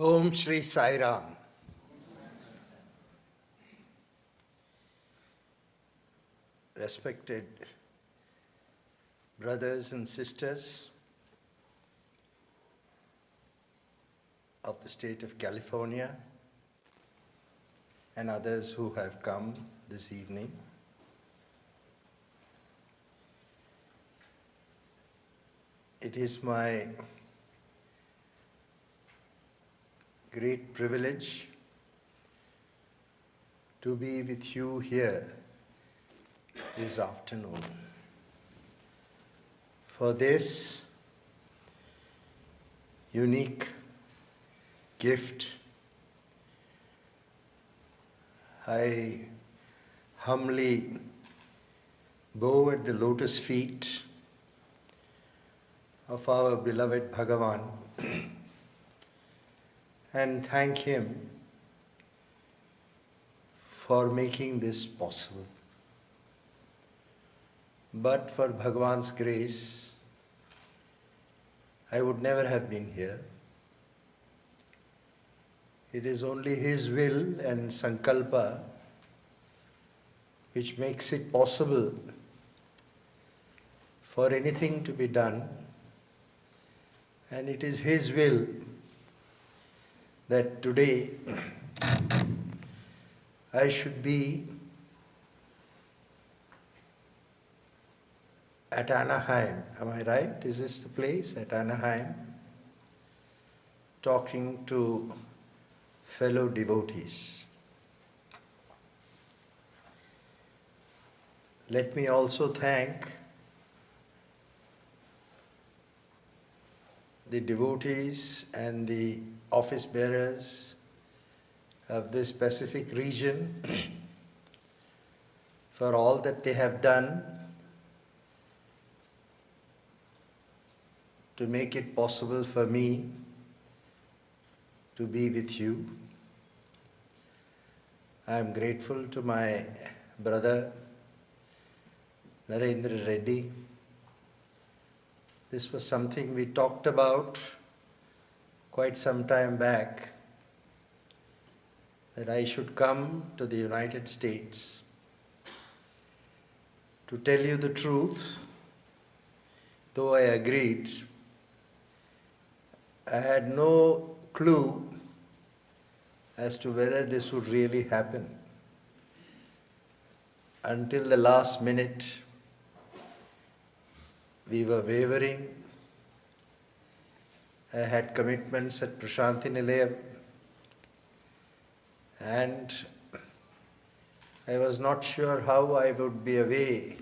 Om Shri Sai Ram. Respected brothers and sisters of the state of California and others who have come this evening. It is my great privilege to be with you here this afternoon. For this unique gift, I humbly bow at the lotus feet of our beloved Bhagwan and thank him for making this possible. But for Bhagwan's grace, I would never have been here. It is only his will and sankalpa which makes it possible for anything to be done, and it is his will that today I should be at Anaheim. Am I right? Is this the place? At Anaheim, talking to fellow devotees. Let me also thank the devotees and the office bearers of this Pacific region for all that they have done to make it possible for me to be with you. I am grateful to my brother Narendra Reddy. This was something we talked about quite some time back, that I should come to the United States. To tell you the truth, though I agreed, I had no clue as to whether this would really happen. Until the last minute, we were wavering. I had commitments at Prashanthi Nilayam, and I was not sure how I would be away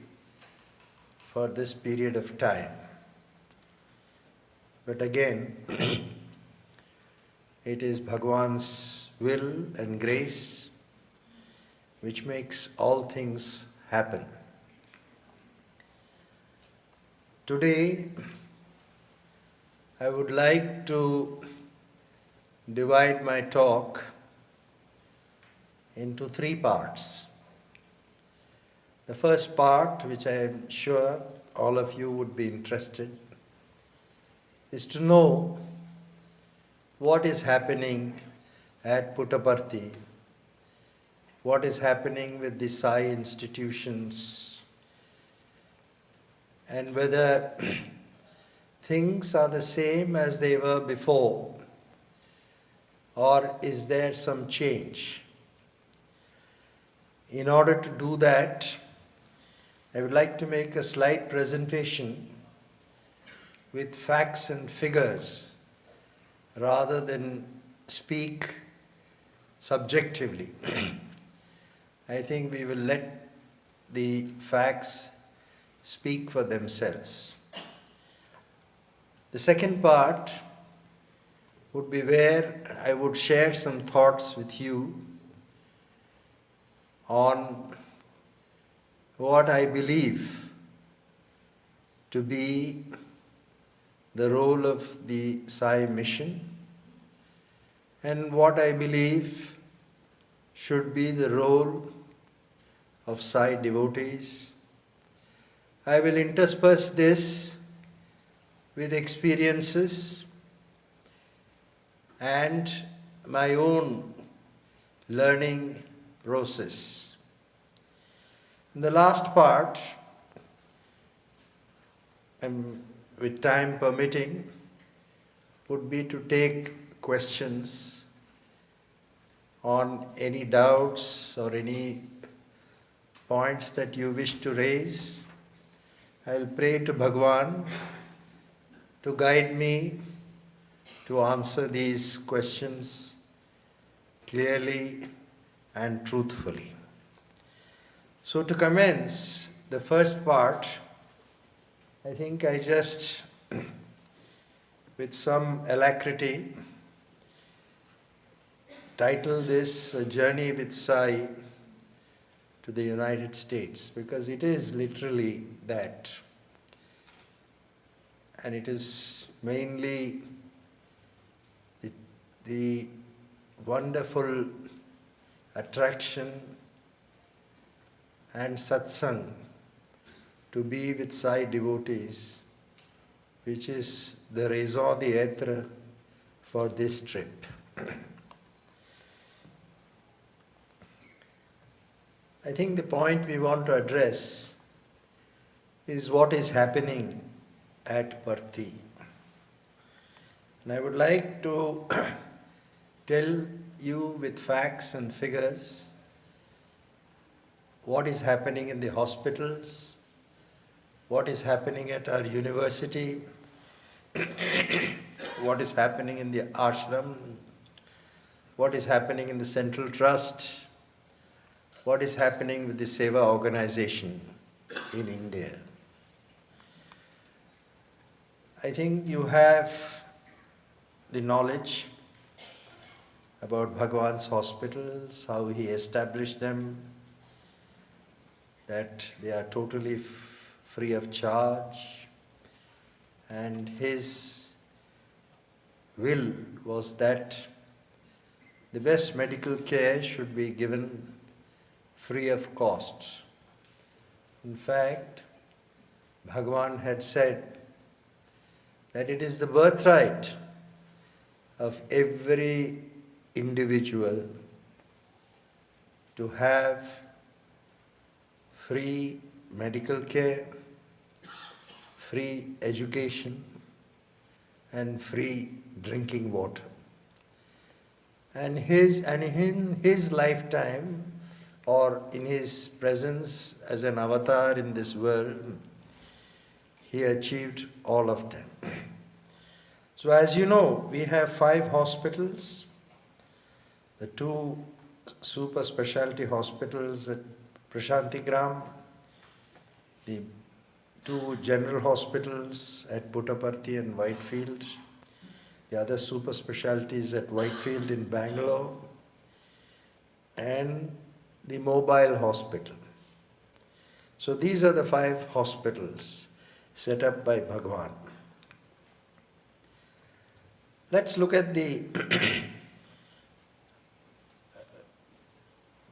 for this period of time. But again, it is Bhagwan's will and grace which makes all things happen. Today, I would like to divide my talk into three parts. The first part, which I am sure all of you would be interested, is to know what is happening at Puttaparthi, what is happening with the Sai institutions, and whether things are the same as they were before, or is there some change? In order to do that, I would like to make a slight presentation with facts and figures rather than speak subjectively. I think we will let the facts speak for themselves. The second part would be where I would share some thoughts with you on what I believe to be the role of the Sai mission and what I believe should be the role of Sai Devotees. I will intersperse this with experiences and my own learning process. In the last part, with time permitting, would be to take questions on any doubts or any points that you wish to raise. I'll pray to Bhagwan to guide me to answer these questions clearly and truthfully. So to commence the first part, I think I just, with some alacrity, title this A Journey with Sai to the United States, because it is literally that. And it is mainly the wonderful attraction and satsang to be with Sai Devotees, which is the raison d'être for this trip. I think the point we want to address is what is happening at Parthi. And I would like to tell you with facts and figures what is happening in the hospitals, what is happening at our university, what is happening in the ashram, what is happening in the central trust, what is happening with the Seva organization in India. I think you have the knowledge about Bhagwan's hospitals, how he established them, that they are totally free of charge, and his will was that the best medical care should be given free of cost. In fact, Bhagwan had said that it is the birthright of every individual to have free medical care, free education, and free drinking water. And in his lifetime, or in his presence as an avatar in this world, he achieved all of them. So as you know, we have 5 hospitals, the 2 super specialty hospitals at Prashantigram, the 2 general hospitals at Puttaparthi and Whitefield, the other super specialties at Whitefield in Bangalore, and the mobile hospital. So these are the 5 hospitals set up by Bhagwan. Let's look at the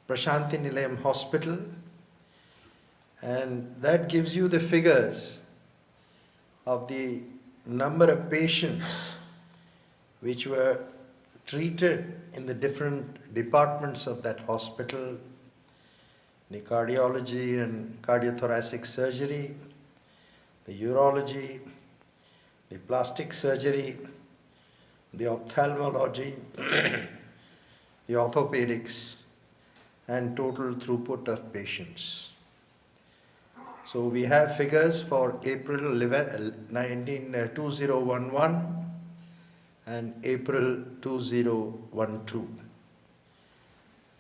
Prashanti Nilayam Hospital, and that gives you the figures of the number of patients which were treated in the different departments of that hospital, the cardiology and cardiothoracic surgery, the urology, the plastic surgery, the ophthalmology, the orthopedics, and total throughput of patients. So we have figures for April 2011 and April 2012.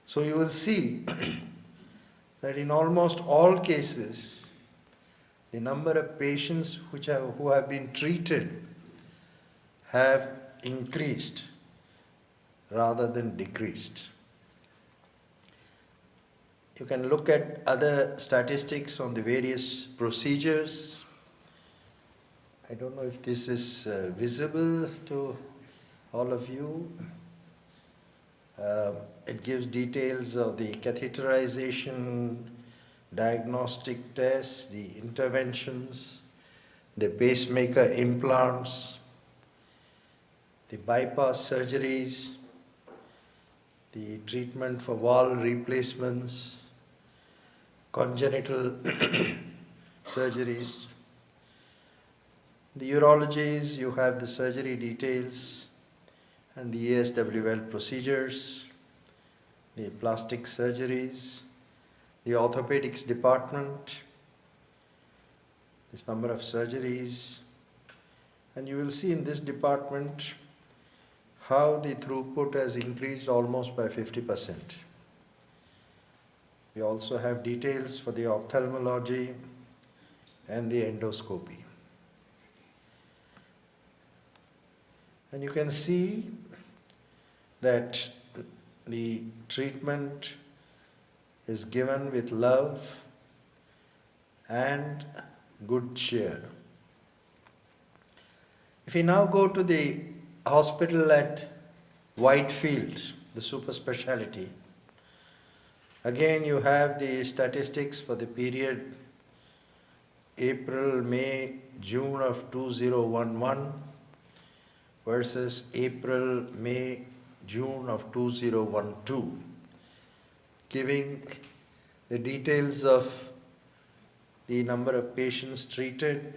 So you will see that in almost all cases, the number of patients who have been treated have increased rather than decreased. You can look at other statistics on the various procedures. I don't know if this is visible to all of you. It gives details of the catheterization, diagnostic tests, the interventions, the pacemaker implants, the bypass surgeries, the treatment for valve replacements, congenital surgeries. The urologies, you have the surgery details and the ASWL procedures, the plastic surgeries, the orthopedics department, this number of surgeries, and you will see in this department how the throughput has increased almost by 50%. We also have details for the ophthalmology and the endoscopy. And you can see that the treatment is given with love and good cheer. If we now go to the hospital at Whitefield, the super speciality, again you have the statistics for the period April, May, June of 2011 versus April, May, June of 2012, giving the details of the number of patients treated,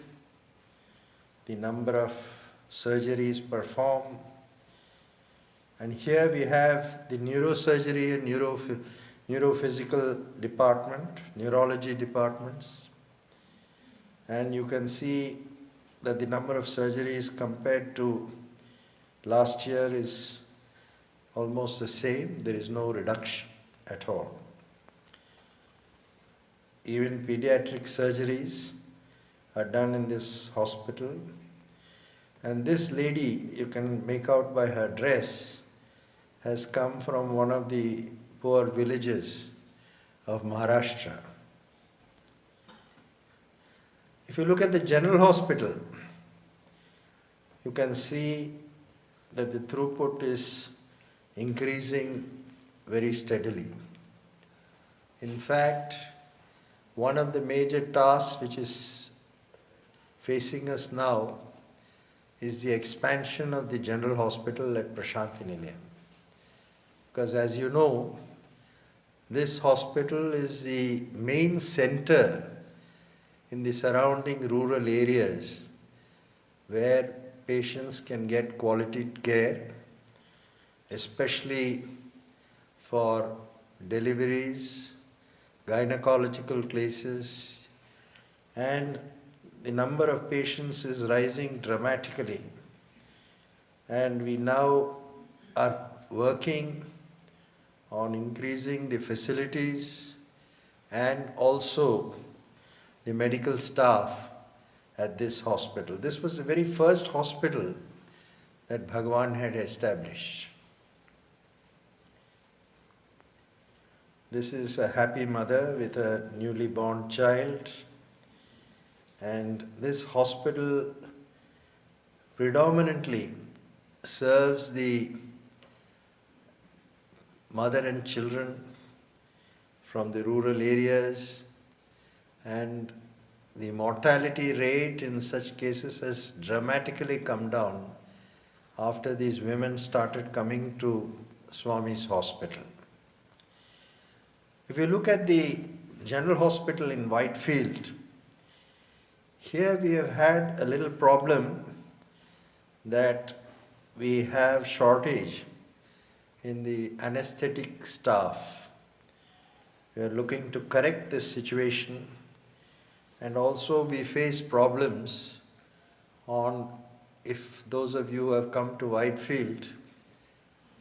the number of surgeries performed, and here we have the neurosurgery and neurophysical department, neurology departments, and you can see that the number of surgeries compared to last year is almost the same. There is no reduction at all. Even pediatric surgeries are done in this hospital. And this lady, you can make out by her dress, has come from one of the poor villages of Maharashtra. If you look at the general hospital, you can see that the throughput is increasing very steadily. In fact, one of the major tasks which is facing us now is the expansion of the general hospital at Prashanthi Nilayam. Because as you know, this hospital is the main center in the surrounding rural areas where patients can get quality care, especially for deliveries, gynecological cases, and the number of patients is rising dramatically. And we now are working on increasing the facilities and also the medical staff at this hospital. This was the very first hospital that Bhagwan had established. This is a happy mother with a newly born child, and this hospital predominantly serves the mother and children from the rural areas, and the mortality rate in such cases has dramatically come down after these women started coming to Swami's hospital. If you look at the general hospital in Whitefield, here we have had a little problem that we have shortage in the anesthetic staff. We are looking to correct this situation, and also we face problems on, if those of you who have come to Whitefield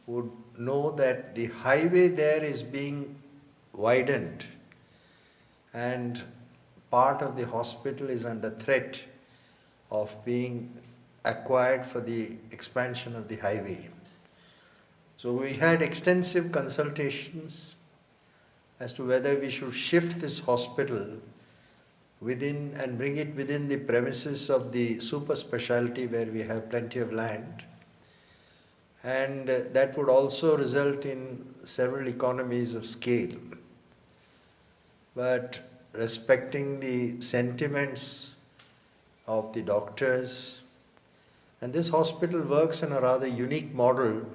would know that the highway there is being widened and part of the hospital is under threat of being acquired for the expansion of the highway. So we had extensive consultations as to whether we should shift this hospital within and bring it within the premises of the super specialty where we have plenty of land, and that would also result in several economies of scale. But respecting the sentiments of the doctors And this hospital works on a rather unique model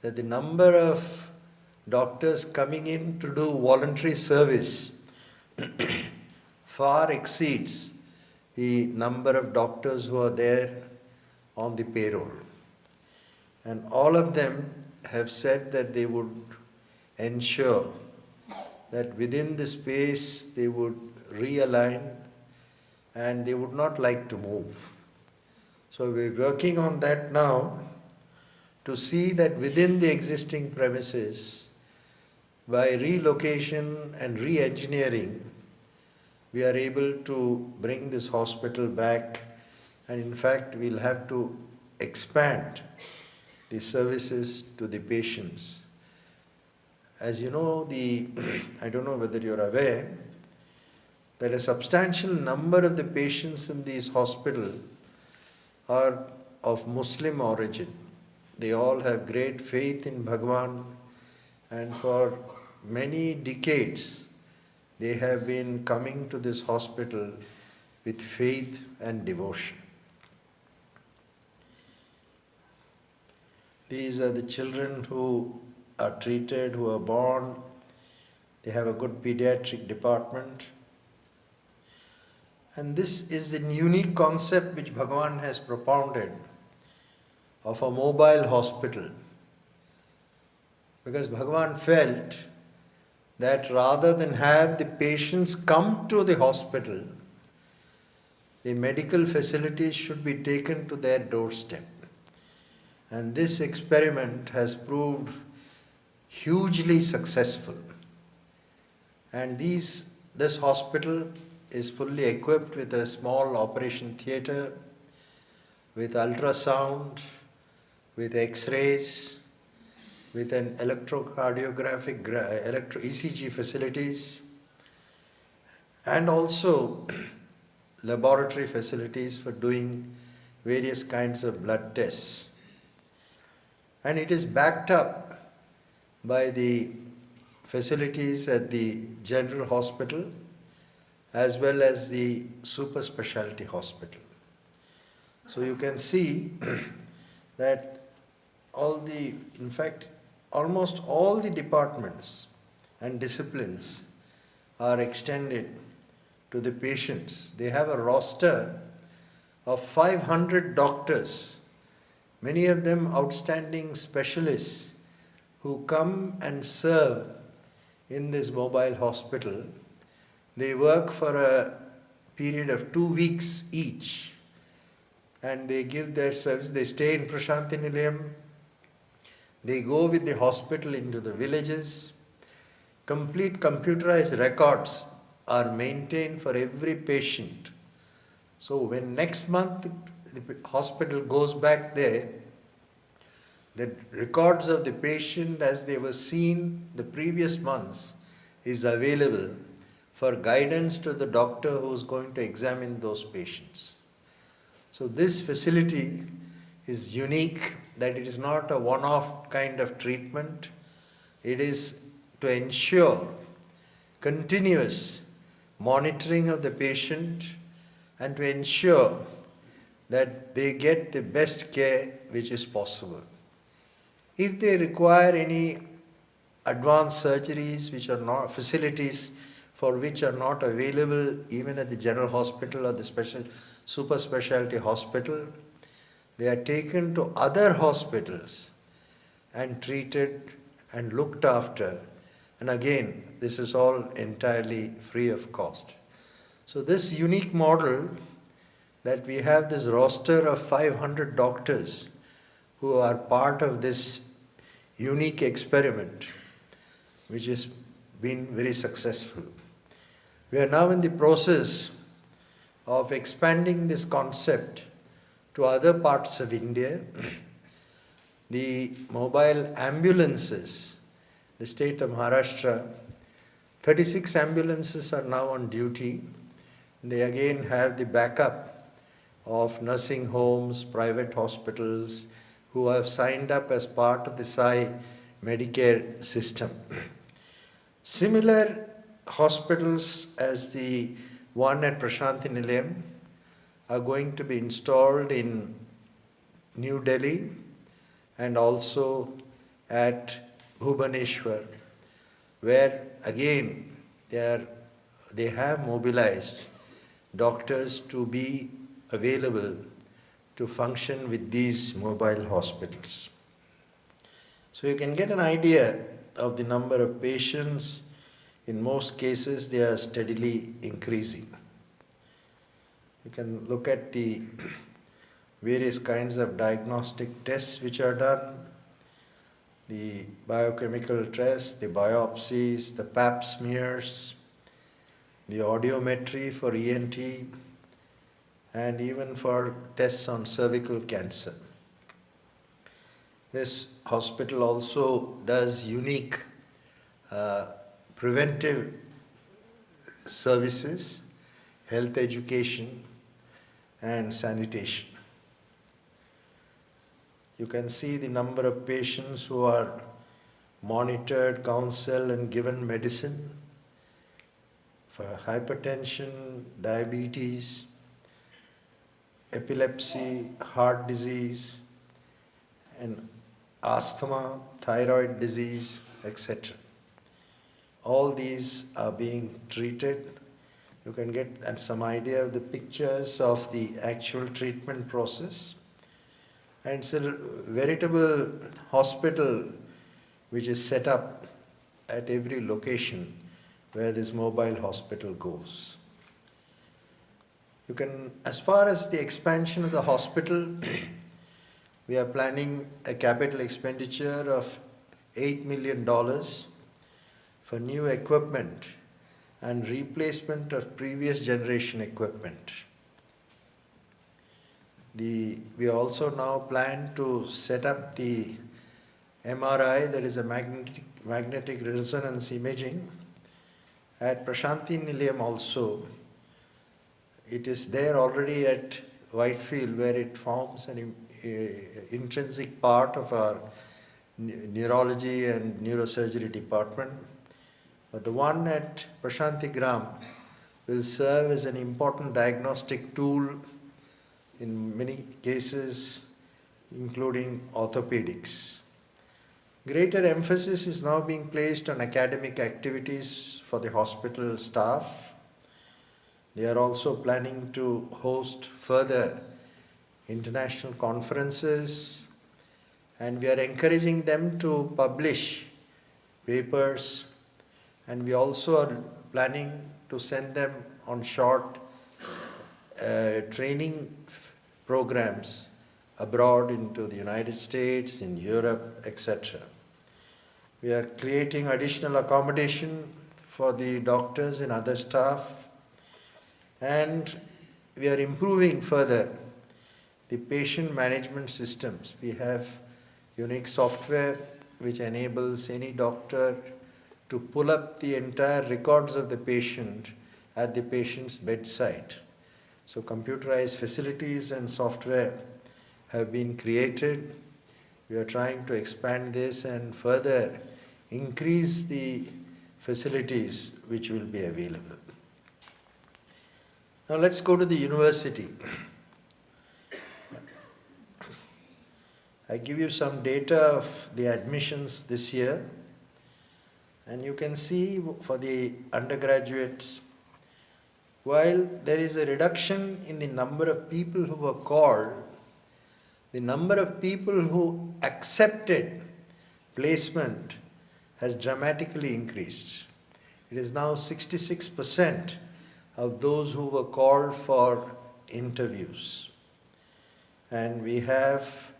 that the number of doctors coming in to do voluntary service far exceeds the number of doctors who are there on the payroll. And all of them have said that they would ensure that within the space they would realign and they would not like to move. So we're working on that now to see that within the existing premises, by relocation and re-engineering, we are able to bring this hospital back, and in fact we'll have to expand the services to the patients. As you know, I don't know whether you're aware, that a substantial number of the patients in this hospital are of Muslim origin. They all have great faith in Bhagwan, and for many decades they have been coming to this hospital with faith and devotion. These are the children who are treated, who are born. They have a good pediatric department. And this is the unique concept which Bhagwan has propounded of a mobile hospital. Because Bhagwan felt that rather than have the patients come to the hospital, the medical facilities should be taken to their doorstep. And this experiment has proved hugely successful. And this hospital is fully equipped with a small operation theatre, with ultrasound, with X-rays, with an electrocardiographic, ECG facilities, and also laboratory facilities for doing various kinds of blood tests. And it is backed up by the facilities at the General Hospital as well as the super specialty hospital. So you can see that in fact, almost all the departments and disciplines are extended to the patients. They have a roster of 500 doctors, many of them outstanding specialists who come and serve in this mobile hospital. They work for a period of 2 weeks each, and they give their service. They stay in Prashanti Nilayam. They go with the hospital into the villages. Complete computerized records are maintained for every patient. So when next month the hospital goes back there, the records of the patient as they were seen the previous months is available for guidance to the doctor who is going to examine those patients. So this facility is unique, that it is not a one-off kind of treatment. It is to ensure continuous monitoring of the patient and to ensure that they get the best care which is possible. If they require any advanced surgeries which are not facilities for which are not available even at the General Hospital or the super specialty hospital, they are taken to other hospitals and treated and looked after. And again, this is all entirely free of cost. So this unique model that we have this roster of 500 doctors who are part of this unique experiment, which has been very successful. We are now in the process of expanding this concept to other parts of India. The mobile ambulances, the state of Maharashtra, 36 ambulances are now on duty. They again have the backup of nursing homes, private hospitals, who have signed up as part of the Sai Medicare system. Similar hospitals as the one at Prashanti Nilayam are going to be installed in New Delhi and also at Bhubaneswar, where again they have mobilized doctors to be available to function with these mobile hospitals. So you can get an idea of the number of patients. In most cases, they are steadily increasing. You can look at the various kinds of diagnostic tests which are done, the biochemical tests, the biopsies, the pap smears, the audiometry for ENT, and even for tests on cervical cancer. This hospital also does unique preventive services, health education, and sanitation. You can see the number of patients who are monitored, counseled, and given medicine for hypertension, diabetes, epilepsy, heart disease, and asthma, thyroid disease, etc. All these are being treated. You can get some idea of the pictures of the actual treatment process. And it's a veritable hospital which is set up at every location where this mobile hospital goes. You can, as far as the expansion of the hospital, we are planning a capital expenditure of $8 million for new equipment and replacement of previous generation equipment. We also now plan to set up the MRI, that is a magnetic resonance imaging, at Prashanti Nilayam also. It is there already at Whitefield, where it forms an intrinsic part of our neurology and neurosurgery department. But the one at Prashanti Gram will serve as an important diagnostic tool in many cases, including orthopedics. Greater emphasis is now being placed on academic activities for the hospital staff. They are also planning to host further international conferences, and we are encouraging them to publish papers, and we also are planning to send them on short training programs abroad into the United States, in Europe, etc. We are creating additional accommodation for the doctors and other staff, and we are improving further the patient management systems. We have unique software which enables any doctor to pull up the entire records of the patient at the patient's bedside. So computerized facilities and software have been created. We are trying to expand this and further increase the facilities which will be available. Now let's go to the university. I give you some data of the admissions this year, and you can see for the undergraduates, while there is a reduction in the number of people who were called, the number of people who accepted placement has dramatically increased. It is now 66% of those who were called for interviews. And we have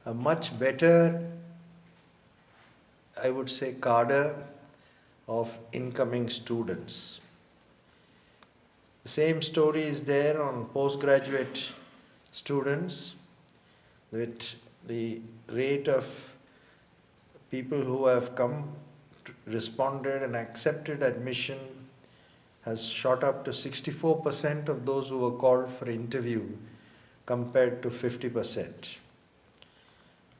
a much better, I would say, cadre of incoming students. The same story is there on postgraduate students, with the rate of people who have come, responded and accepted admission has shot up to 64% of those who were called for interview compared to 50%.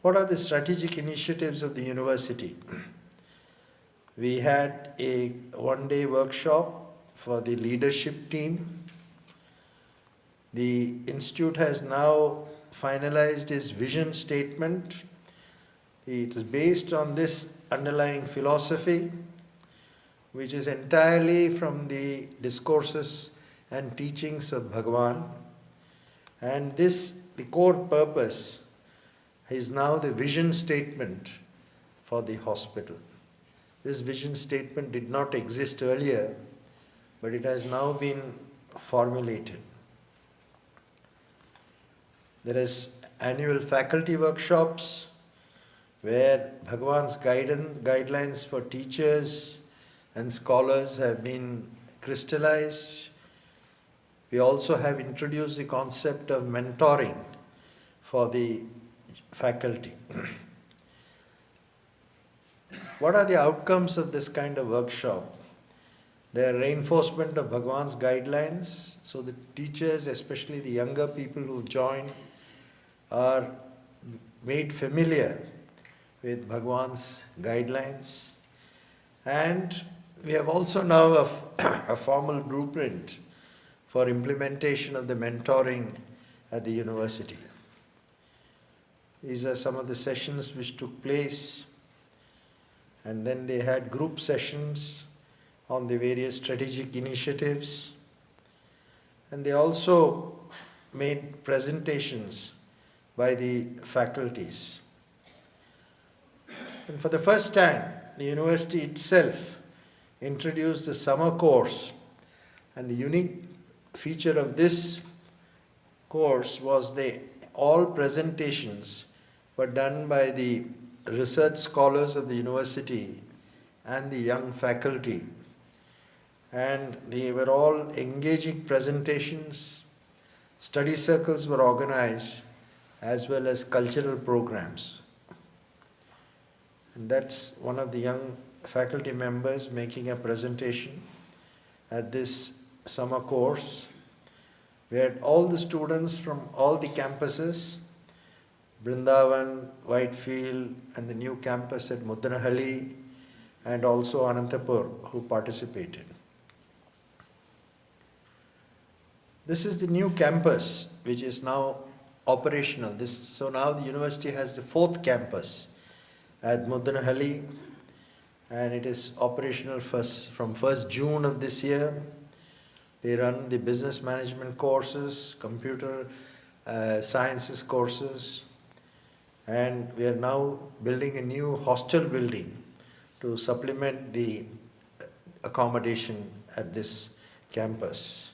What are the strategic initiatives of the university? We had a one-day workshop for the leadership team. The institute has now finalized his vision statement. It is based on this underlying philosophy, which is entirely from the discourses and teachings of Bhagwan. And this, the core purpose, is now the vision statement for the hospital. This vision statement did not exist earlier, but it has now been formulated. There is annual faculty workshops where Bhagwan's guidelines for teachers and scholars have been crystallized. We also have introduced the concept of mentoring for the faculty. What are the outcomes of this kind of workshop? They are reinforcement of Bhagwan's guidelines, so the teachers, especially the younger people who join, are made familiar with Bhagwan's guidelines. And we have also now a formal blueprint for implementation of the mentoring at the university. These are some of the sessions which took place, and then they had group sessions on the various strategic initiatives, and they also made presentations by the faculties. And for the first time, the university itself introduced the summer course, and the unique feature of this course was all presentations were done by the research scholars of the university and the young faculty. And they were all engaging presentations. Study circles were organized, as well as cultural programs. And that's one of the young faculty members making a presentation at this summer course. We had all the students from all the campuses, Brindavan, Whitefield, and the new campus at Muddanahalli, and also Anantapur, who participated. This is the new campus, which is now operational. So now the university has the 4th campus at Muddanahalli, and it is operational from 1st June of this year. They run the business management courses, computer sciences courses, and we are now building a new hostel building to supplement the accommodation at this campus.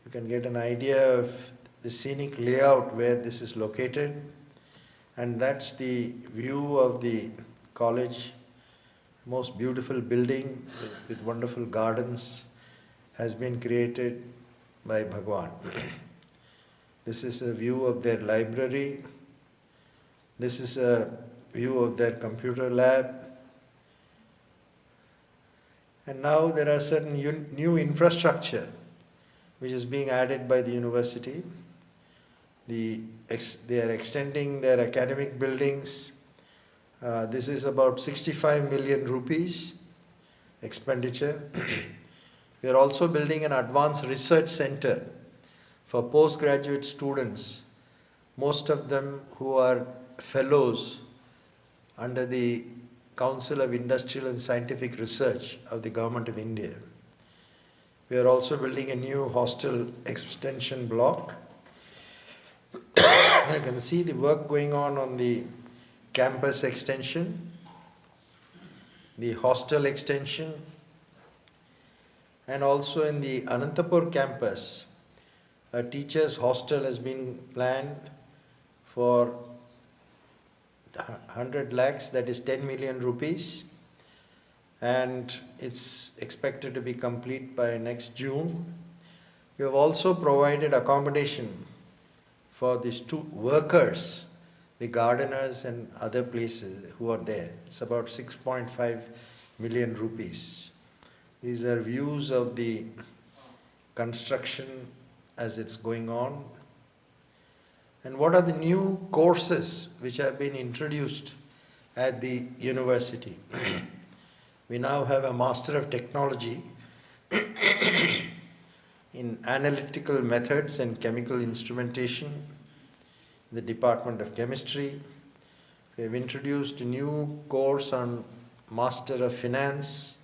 You can get an idea of the scenic layout where this is located, and that's the view of the college. Most beautiful building with wonderful gardens has been created by Bhagwan. This is a view of their library. This is a view of their computer lab. And now there are certain new infrastructure which is being added by the university. They are extending their academic buildings. This is about 65 million rupees expenditure. We are also building an advanced research center for postgraduate students, most of them who are fellows under the Council of Industrial and Scientific Research of the Government of India. We are also building a new hostel extension block. You can see the work going on the campus extension, the hostel extension, and also in the Anantapur campus, a teacher's hostel has been planned for 100 lakhs, that is 10 million rupees, and it's expected to be complete by next June. We have also provided accommodation for these workers, the gardeners and other places who are there. It's about 6.5 million rupees. These are views of the construction as it's going on. And what are the new courses which have been introduced at the university? We now have a Master of Technology in Analytical Methods and Chemical Instrumentation. the Department of Chemistry. We have introduced a new course on Master of Finance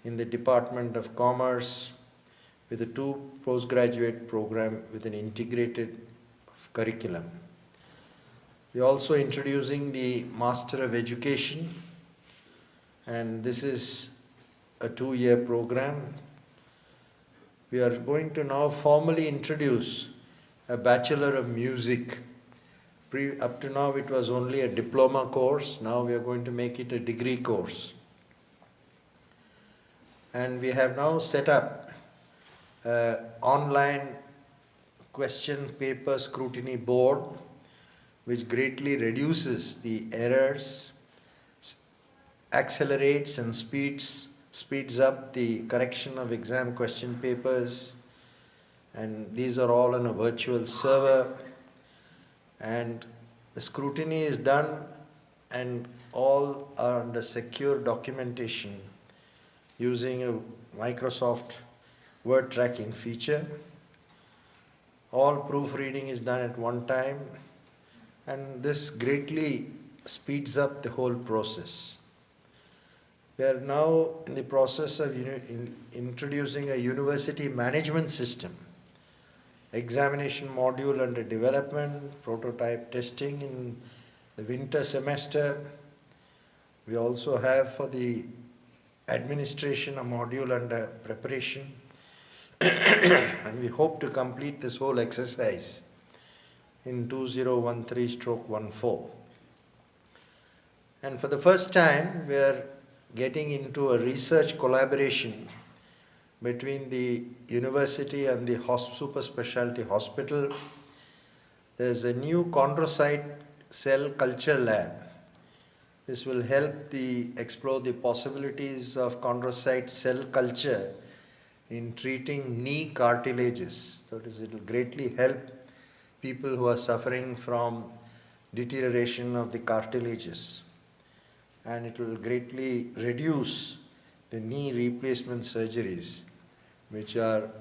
in the Department of Commerce with a 2 postgraduate program with an integrated curriculum. We are also introducing the Master of Education, and this is a 2-year program. We are going to now formally introduce a Bachelor of Music. Up to now it was only a diploma course, now we are going to make it a degree course. And we have now set up an online question paper scrutiny board which greatly reduces the errors, accelerates and speeds up the correction of exam question papers, and these are all on a virtual server, and the scrutiny is done and all are under secure documentation using a Microsoft word tracking feature. All proofreading is done at one time, and this greatly speeds up the whole process. We are now in the process of introducing a university management system, examination module under development, prototype testing in the winter semester. We also have for the administration a module under preparation. And we hope to complete this whole exercise in 2013/14. And for the first time, we are getting into a research collaboration between the university and the super specialty hospital. There is a new chondrocyte cell culture lab. This will help explore the possibilities of chondrocyte cell culture in treating knee cartilages. That is, it will greatly help people who are suffering from deterioration of the cartilages. And it will greatly reduce the knee replacement surgeries, which are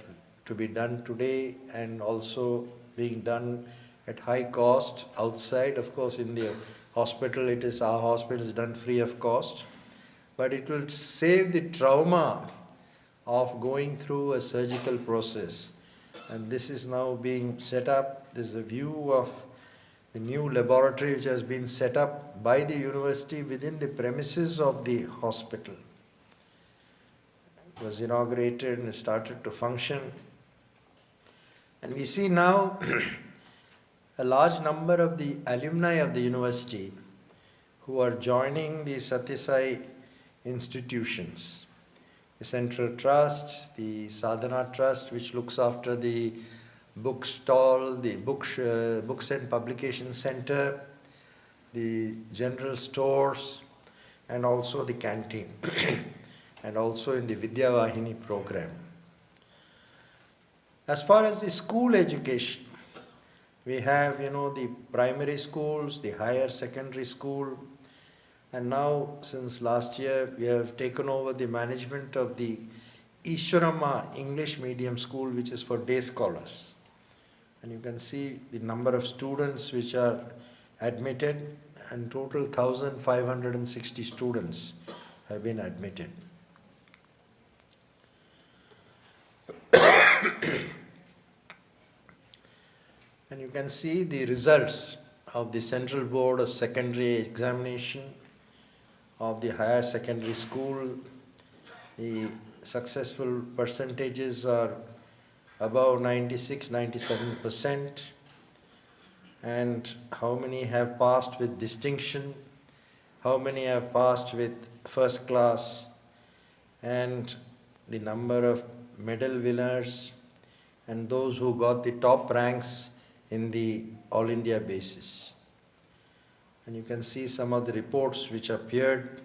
to be done today and also being done at high cost outside. Of course, in the hospital, our hospital is done free of cost, but it will save the trauma of going through a surgical process. And this is now being set up. This is a view of the new laboratory which has been set up by the university within the premises of the hospital. It was inaugurated and started to function. And we see now a large number of the alumni of the university who are joining the Sathya institutions. The Central Trust, the Sadhana Trust, which looks after the bookstall, the books and publication center, the general stores, and also the canteen, and also in the Vidya Vahini program. As far as the school education, we have, the primary schools, the higher secondary school, and now since last year we have taken over the management of the Ishwarama English medium school, which is for day scholars. And you can see the number of students which are admitted, and total 1,560 students have been admitted. And you can see the results of the Central Board of Secondary Examination of the higher secondary school. The successful percentages are above 96-97%. And how many have passed with distinction, how many have passed with first class, and the number of medal winners, and those who got the top ranks in the All India basis. And you can see some of the reports which appeared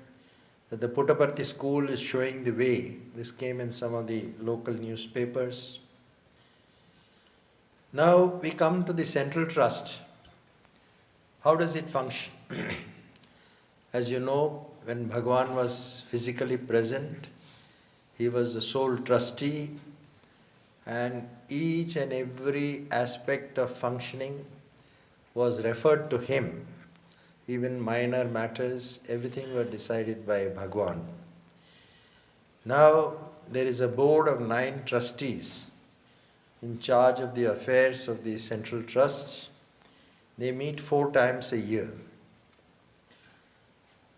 that the Puttaparthi school is showing the way. This came in some of the local newspapers. Now we come to the Central Trust. How does it function? As you know, when Bhagwan was physically present, he was the sole trustee, and each and every aspect of functioning was referred to him. Even minor matters, everything were decided by Bhagwan. Now there is a board of 9 trustees in charge of the affairs of the central trusts. They meet 4 times a year.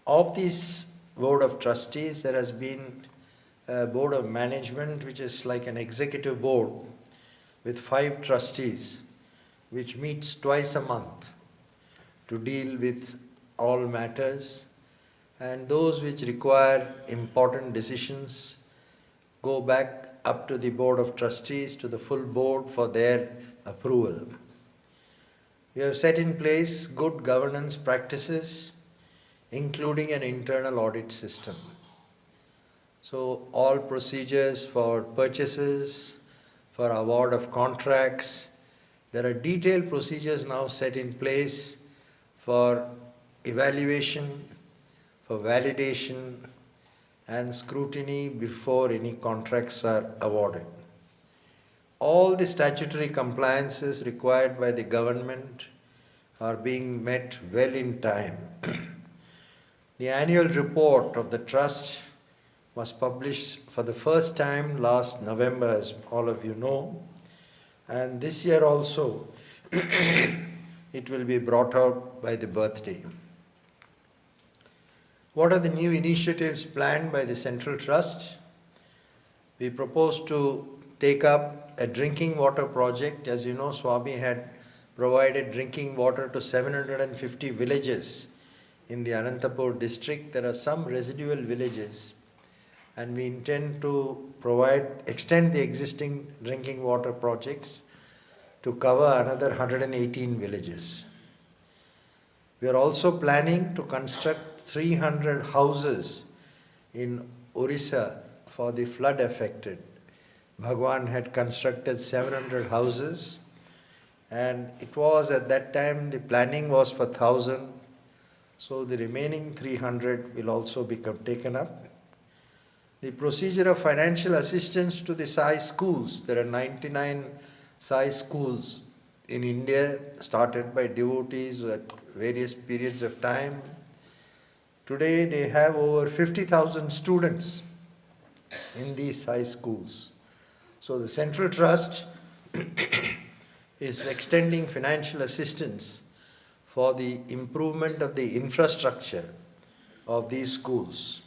Of this board of trustees, there has been a board of management which is like an executive board with 5 trustees which meets twice a month to deal with all matters, and those which require important decisions go back up to the board of trustees, to the full board for their approval. We have set in place good governance practices, including an internal audit system. So all procedures for purchases, for award of contracts, there are detailed procedures now set in place for evaluation, for validation and scrutiny before any contracts are awarded. All the statutory compliances required by the government are being met well in time. The annual report of the trust was published for the first time last November, as all of you know, and this year also it will be brought out by the birthday. What are the new initiatives planned by the Central Trust? We propose to take up a drinking water project. As you know, Swami had provided drinking water to 750 villages in the Anantapur district. There are some residual villages, and we intend to extend the existing drinking water projects to cover another 118 villages. We are also planning to construct 300 houses in Orissa for the flood affected. Bhagwan had constructed 700 houses, and it was at that time the planning was for 1,000, so the remaining 300 will also become taken up. The procedure of financial assistance to the Sai schools, there are 99 Sai schools in India, started by devotees at various periods of time. Today they have over 50,000 students in these Sai schools. So the Central Trust is extending financial assistance for the improvement of the infrastructure of these schools.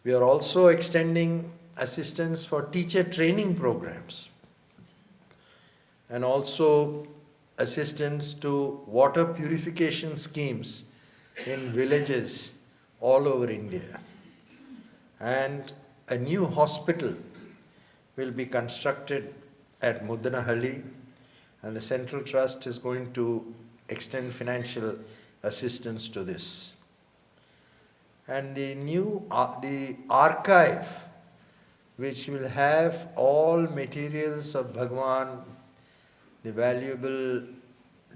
We are also extending assistance for teacher training programs and also assistance to water purification schemes in villages all over India. And a new hospital will be constructed at Muddanahalli, and the Central Trust is going to extend financial assistance to this. And the archive, which will have all materials of Bhagwan, the valuable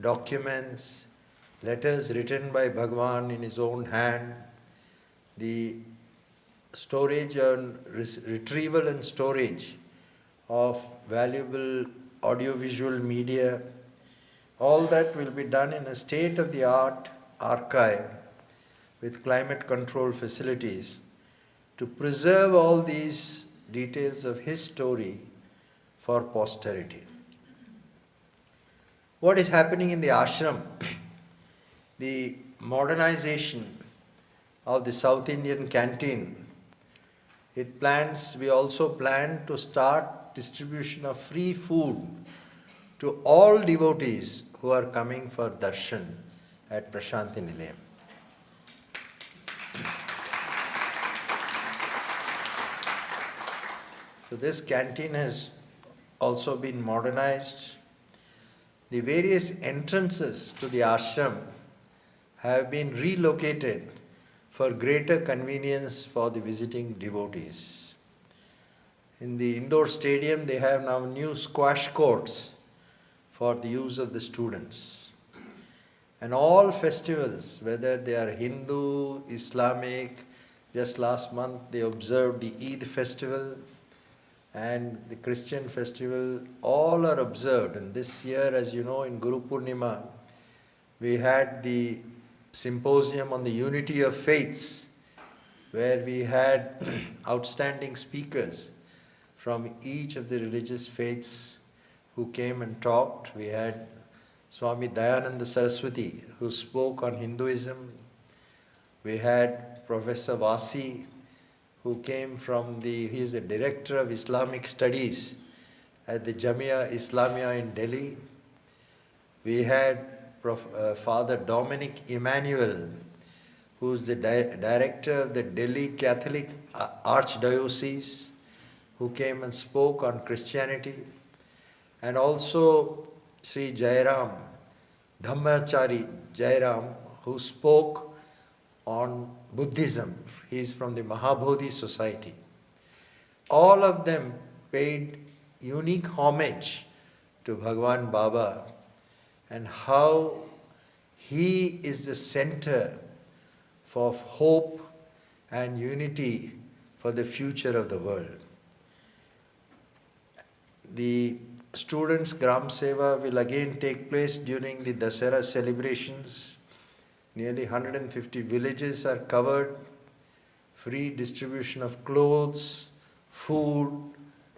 documents, letters written by Bhagwan in his own hand, the storage and retrieval and storage of valuable audiovisual media, all that will be done in a state-of-the-art archive with climate control facilities to preserve all these details of his story for posterity. What is happening in the ashram? The modernization of the South Indian canteen. We also plan to start distribution of free food to all devotees who are coming for darshan at Prashanti Nilayam. So this canteen has also been modernized. The various entrances to the ashram have been relocated for greater convenience for the visiting devotees. In the indoor stadium, they have now new squash courts for the use of the students. And all festivals, whether they are Hindu, Islamic, just last month they observed the Eid festival and the Christian festival, all are observed. And this year, as you know, in Guru Purnima, We had the symposium on the unity of faiths, where we had outstanding speakers from each of the religious faiths who came and talked. We had Swami Dayananda Saraswati, who spoke on Hinduism. We had Professor Vasi, who came from he is the director of Islamic Studies at the Jamia Islamia in Delhi. We had Father Dominic Emmanuel, who is the director of the Delhi Catholic Archdiocese, who came and spoke on Christianity. And also Sri Jairam, Dhammachari Jairam, who spoke on Buddhism. He is from the Mahabodhi Society. All of them paid unique homage to Bhagwan Baba and how he is the center for hope and unity for the future of the world. The students' Gram Seva will again take place during the Dasara celebrations. Nearly 150 villages are covered. Free distribution of clothes, food,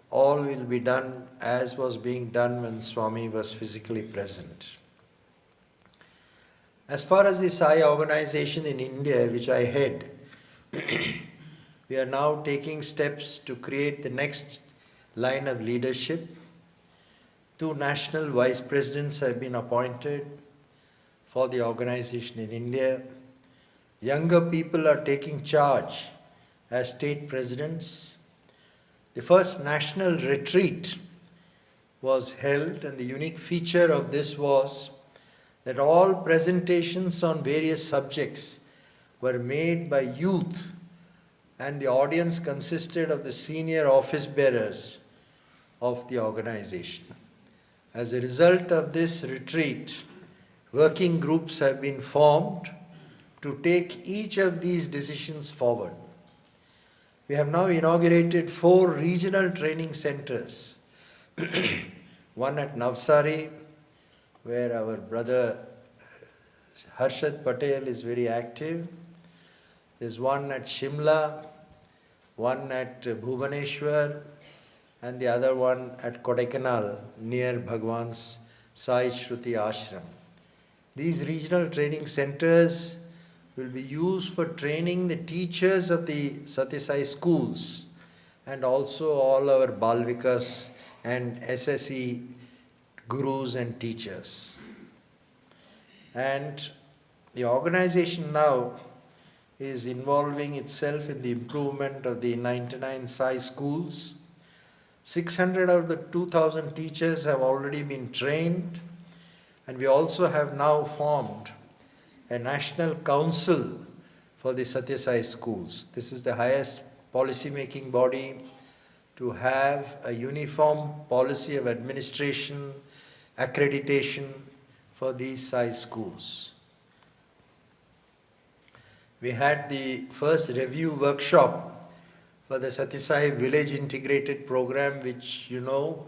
all will be done as was being done when Swami was physically present. As far as the Sai organization in India, which I head, we are now taking steps to create the next line of leadership. 2 national vice presidents have been appointed for the organization in India. Younger people are taking charge as state presidents. The first national retreat was held, and the unique feature of this was that all presentations on various subjects were made by youth, and the audience consisted of the senior office bearers of the organization. As a result of this retreat, working groups have been formed to take each of these decisions forward. We have now inaugurated 4 regional training centers. One at Navsari, where our brother Harshad Patel is very active. There's one at Shimla, one at Bhubaneswar, and the other one at Kodaikanal, near Bhagwan's Sai Shruti Ashram. These regional training centers will be used for training the teachers of the Sathya Sai schools and also all our Balvikas and SSE gurus and teachers. And the organization now is involving itself in the improvement of the 99 Sai schools. 600 of the 2,000 teachers have already been trained, and we also have now formed a national council for the Sathya Sai schools. This is the highest policy-making body to have a uniform policy of administration, accreditation for these Sai schools. We had the first review workshop for the Sathya Sai Village Integrated Program, which you know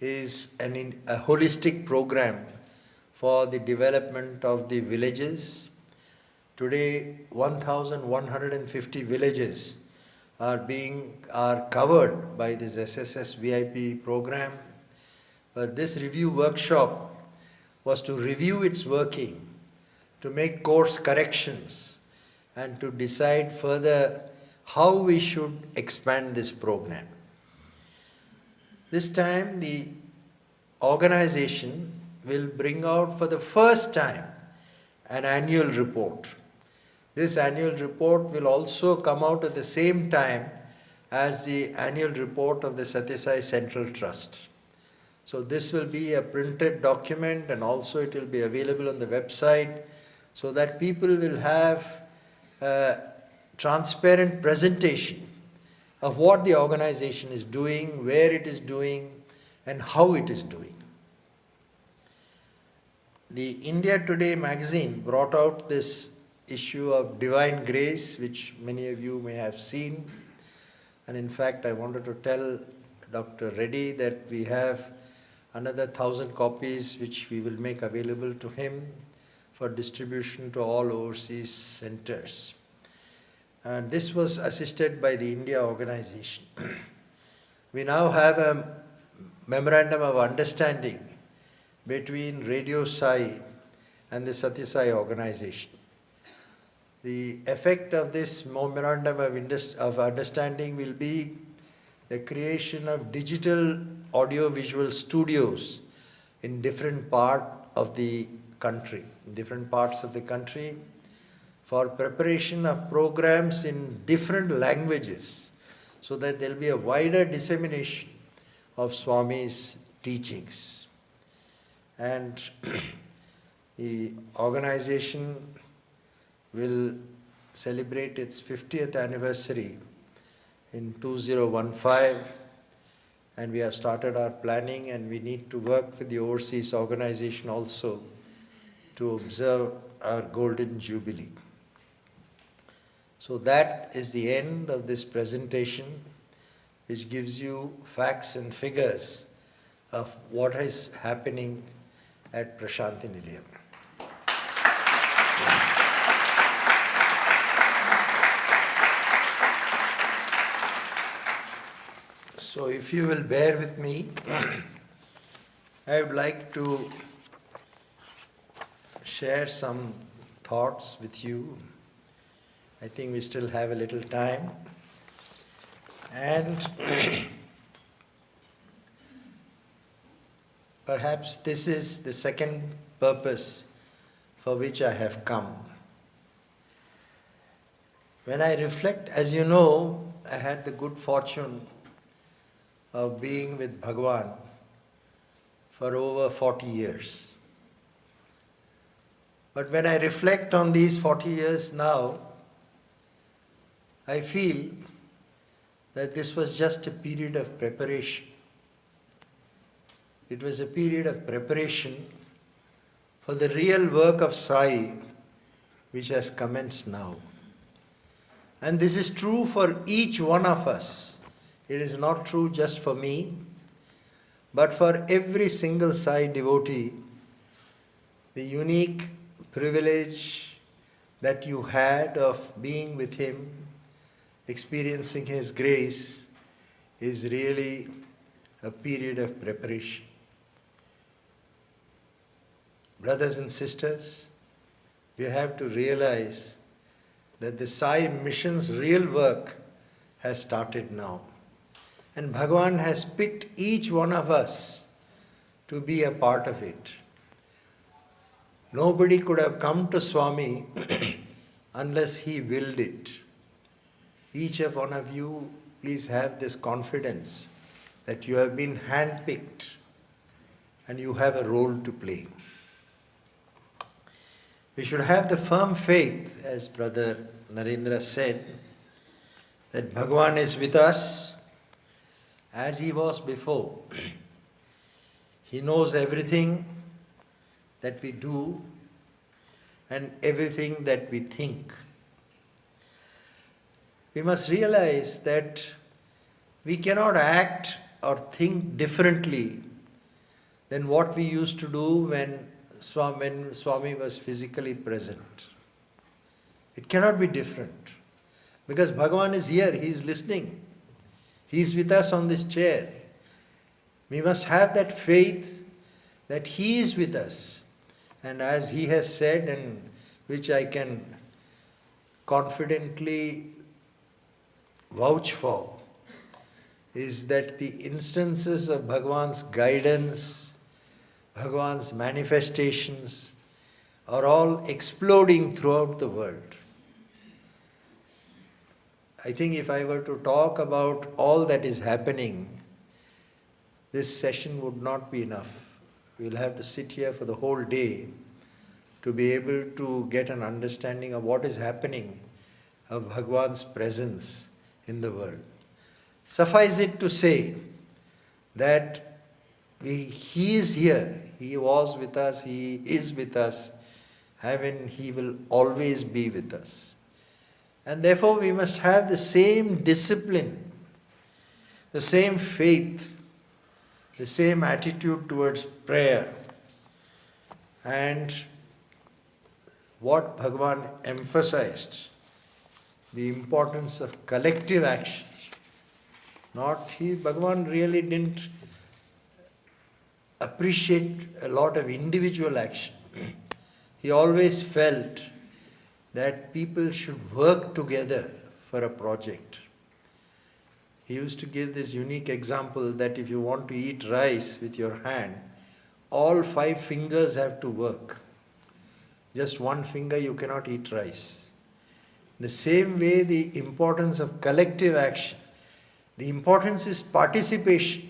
is a holistic program for the development of the villages. Today, 1,150 villages are covered by this SSS VIP program. But this review workshop was to review its working, to make course corrections, and to decide further how we should expand this program. This time, the organization will bring out for the first time an annual report. This annual report will also come out at the same time as the annual report of the Sathya Sai Central Trust. So this will be a printed document, and also it will be available on the website so that people will have a transparent presentation of what the organization is doing, where it is doing, and how it is doing. The India Today magazine brought out this issue of Divine Grace, which many of you may have seen. And in fact, I wanted to tell Dr. Reddy that we have another 1,000 copies which we will make available to him for distribution to all overseas centers. And this was assisted by the India organization. We now have a memorandum of understanding between Radio Sai and the Sathya Sai organization. The effect of this memorandum of understanding will be the creation of digital audio-visual studios in different parts of the country, for preparation of programs in different languages, so that there will be a wider dissemination of Swami's teachings. And the organization will celebrate its 50th anniversary in 2015, and we have started our planning, and we need to work with the overseas organization also to observe our golden jubilee. So that is the end of this presentation, which gives you facts and figures of what is happening at Prashanti Nilayam. So if you will bear with me, I would like to share some thoughts with you. I think we still have a little time. And perhaps this is the second purpose for which I have come. When I reflect, as you know, I had the good fortune of being with Bhagwan for over 40 years. But when I reflect on these 40 years now, I feel that this was just a period of preparation. It was a period of preparation for the real work of Sai, which has commenced now. And this is true for each one of us. It is not true just for me, but for every single Sai devotee. The unique privilege that you had of being with him, experiencing his grace, is really a period of preparation. Brothers and sisters, we have to realize that the Sai mission's real work has started now. And Bhagwan has picked each one of us to be a part of it. Nobody could have come to Swami unless he willed it. Each of one of you, please have this confidence that you have been handpicked and you have a role to play. We should have the firm faith, as Brother Narendra said, that Bhagwan is with us as he was before. He knows everything that we do and everything that we think. We must realize that we cannot act or think differently than what we used to do when Swami was physically present. It cannot be different, because Bhagwan is here, he is listening. He is with us on this chair. We must have that faith that he is with us. And as he has said, and which I can confidently vouch for, is that the instances of Bhagwan's guidance, Bhagwan's manifestations are all exploding throughout the world. I think if I were to talk about all that is happening, this session would not be enough. We'll have to sit here for the whole day to be able to get an understanding of what is happening, of Bhagwan's presence in the world. Suffice it to say that he is here, he was with us, he is with us, and he will always be with us. And therefore we must have the same discipline, the same faith, the same attitude towards prayer, and what Bhagwan emphasized, the importance of collective action. Bhagwan really didn't appreciate a lot of individual action. He always felt that people should work together for a project. He used to give this unique example that if you want to eat rice with your hand, all 5 fingers have to work. Just one finger you cannot eat rice. The same way, the importance of collective action. The importance is participation.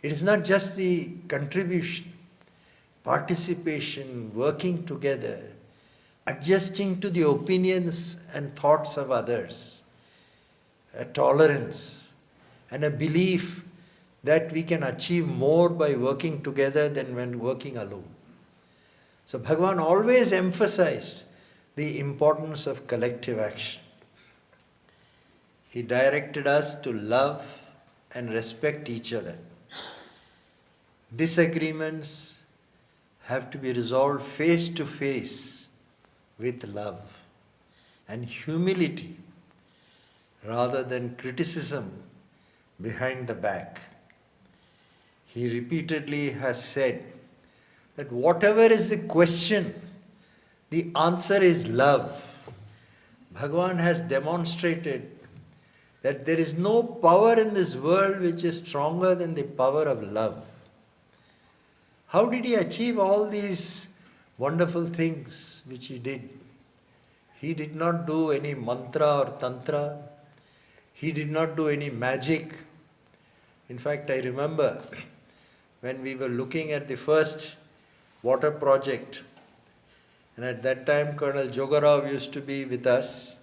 It is not just the contribution. Participation, working together, adjusting to the opinions and thoughts of others, a tolerance, and a belief that we can achieve more by working together than when working alone. So Bhagwan always emphasized the importance of collective action. He directed us to love and respect each other. Disagreements have to be resolved face to face with love and humility rather than criticism behind the back. He repeatedly has said that whatever is the question, the answer is love. Bhagwan has demonstrated that there is no power in this world which is stronger than the power of love. How did he achieve all these wonderful things which he did? He did not do any mantra or tantra. He did not do any magic. In fact, I remember when we were looking at the first water project, and at that time Colonel Jogarao used to be with us,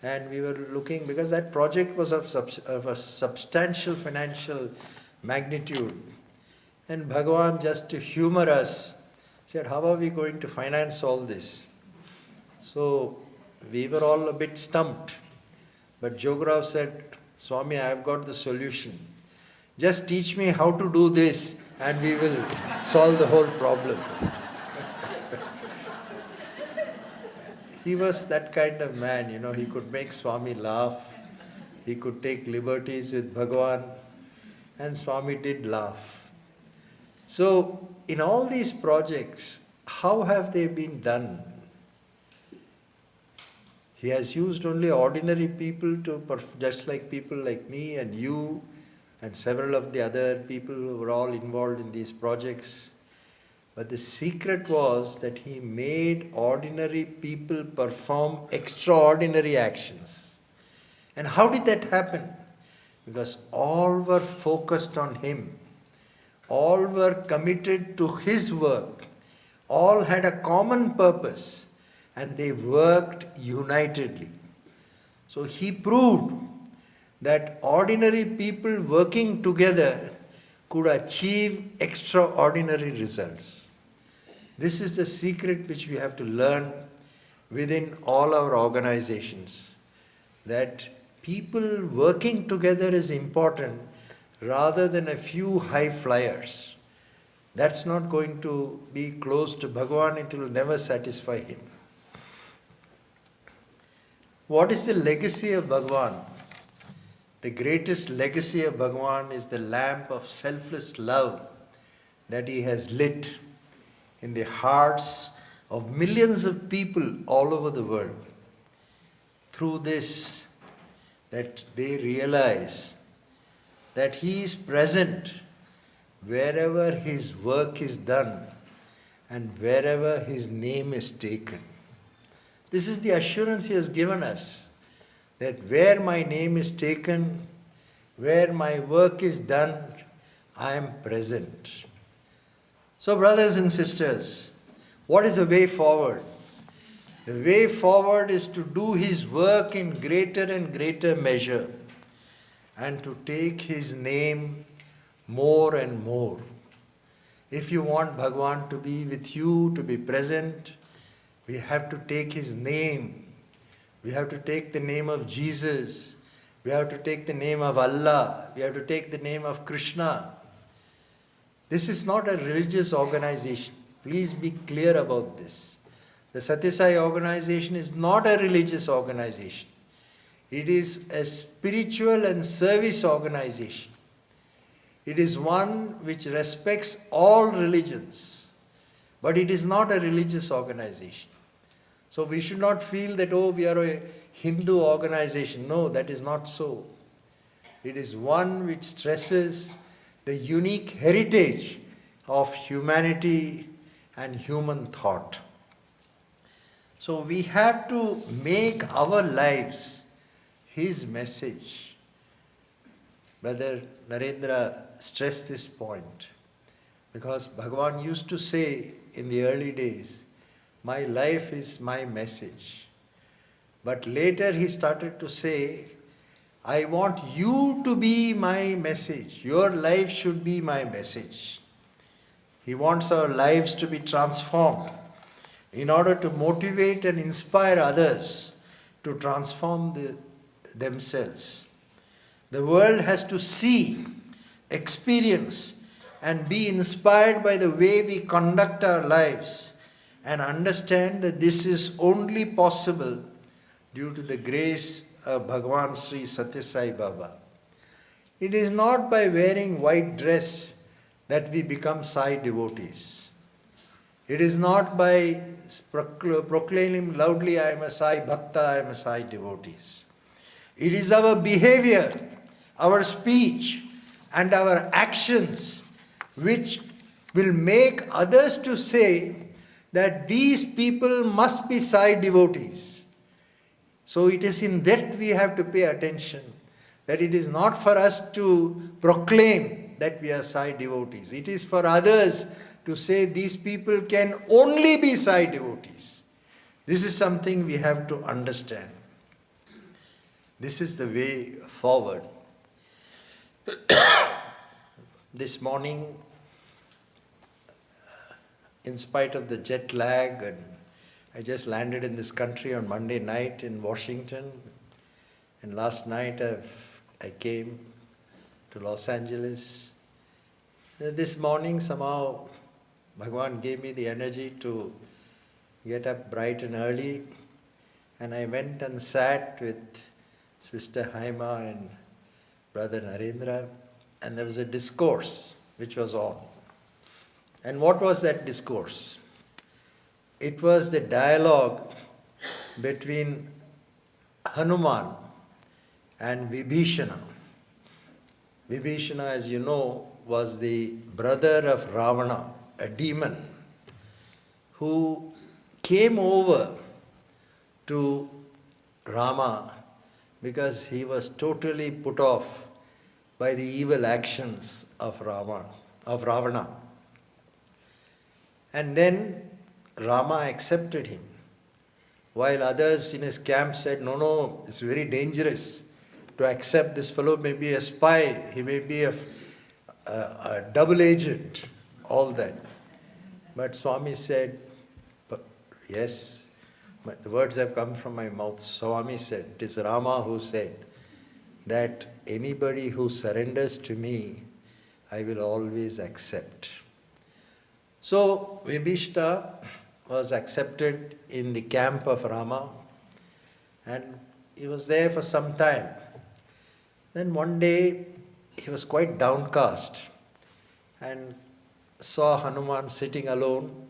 and we were looking, because that project was of a substantial financial magnitude. And Bhagwan, just to humor us, said, how are we going to finance all this? So we were all a bit stumped. But Jogarao said, Swami, I have got the solution. Just teach me how to do this and we will solve the whole problem. He was that kind of man, he could make Swami laugh. He could take liberties with Bhagwan, and Swami did laugh. So, in all these projects, how have they been done? He has used only ordinary people just like people like me and you and several of the other people who were all involved in these projects. But the secret was that he made ordinary people perform extraordinary actions. And how did that happen? Because all were focused on him. All were committed to his work. All had a common purpose. And they worked unitedly. So he proved that ordinary people working together could achieve extraordinary results. This is the secret which we have to learn within all our organizations, that people working together is important rather than a few high flyers. That's not going to be close to Bhagwan, it will never satisfy him. What is the legacy of Bhagwan? The greatest legacy of Bhagwan is the lamp of selfless love that he has lit in the hearts of millions of people all over the world. Through this, that they realize that he is present wherever his work is done and wherever his name is taken. This is the assurance he has given us, that where my name is taken, where my work is done, I am present. So brothers and sisters, what is the way forward? The way forward is to do his work in greater and greater measure and to take his name more and more. If you want Bhagwan to be with you, to be present, we have to take his name. We have to take the name of Jesus. We have to take the name of Allah. We have to take the name of Krishna. This is not a religious organization. Please be clear about this. The Sathya Sai organization is not a religious organization. It is a spiritual and service organization. It is one which respects all religions, but it is not a religious organization. So we should not feel that, oh, we are a Hindu organization. No, that is not so. It is one which stresses the unique heritage of humanity and human thought. So we have to make our lives his message. Brother Narendra stressed this point because Bhagwan used to say in the early days, my life is my message. But later he started to say, I want you to be my message. Your life should be my message. He wants our lives to be transformed in order to motivate and inspire others to transform themselves. The world has to see, experience, and be inspired by the way we conduct our lives and understand that this is only possible due to the grace of Bhagwan Sri Sathya Sai Baba. It is not by wearing white dress that we become Sai devotees. It is not by proclaiming loudly, I am a Sai Bhakta, I am a Sai devotees. It is our behavior, our speech, and our actions which will make others to say that these people must be Sai devotees. So it is in that we have to pay attention, that it is not for us to proclaim that we are Sai devotees. It is for others to say these people can only be Sai devotees. This is something we have to understand. This is the way forward. This morning, in spite of the jet lag, and I just landed in this country on Monday night in Washington, and last night I came to Los Angeles. This morning somehow Bhagwan gave me the energy to get up bright and early, and I went and sat with Sister Haima and Brother Narendra, and there was a discourse which was on. And what was that discourse? It was the dialogue between Hanuman and Vibhishana. Vibhishana, as you know, was the brother of Ravana, a demon, who came over to Rama because he was totally put off by the evil actions of Ravana. And then Rama accepted him, while others in his camp said, no, it's very dangerous to accept this fellow. May be a spy, he may be a double agent, all that. But Swami said, yes, the words have come from my mouth. Swami said, it is Rama who said that anybody who surrenders to me, I will always accept. So Vibhishana was accepted in the camp of Rama, and he was there for some time. Then one day he was quite downcast and saw Hanuman sitting alone,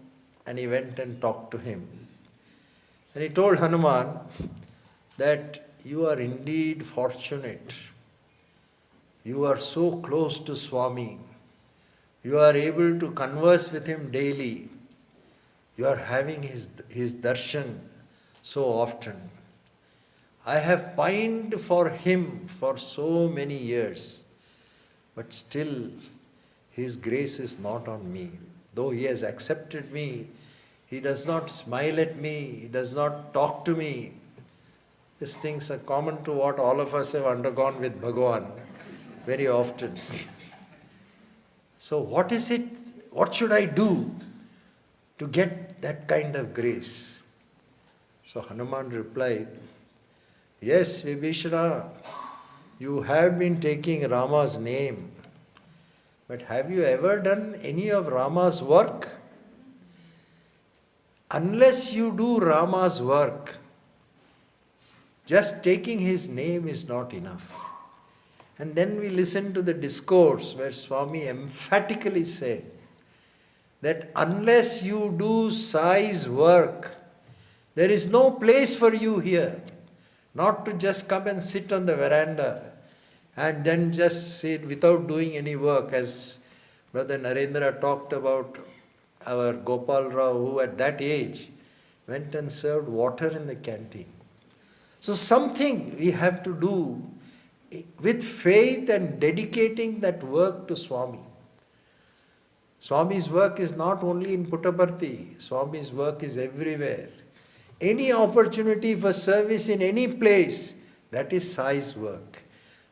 and he went and talked to him. And he told Hanuman that you are indeed fortunate. You are so close to Swami. You are able to converse with him daily. You are having his darshan so often. I have pined for him for so many years, but still his grace is not on me. Though he has accepted me, he does not smile at me, he does not talk to me. These things are common to what all of us have undergone with Bhagwan very often. So what is it, what should I do to get that kind of grace? So Hanuman replied, yes, Vibhishana, you have been taking Rama's name, but have you ever done any of Rama's work? Unless you do Rama's work, just taking his name is not enough. And then we listen to the discourse where Swami emphatically said that unless you do Sai's work, there is no place for you here. Not to just come and sit on the veranda and then just sit without doing any work, as Brother Narendra talked about our Gopal Rao, who at that age went and served water in the canteen. So something we have to do with faith and dedicating that work to Swami. Swami's work is not only in Puttaparthi, Swami's work is everywhere. Any opportunity for service in any place, that is Sai's work.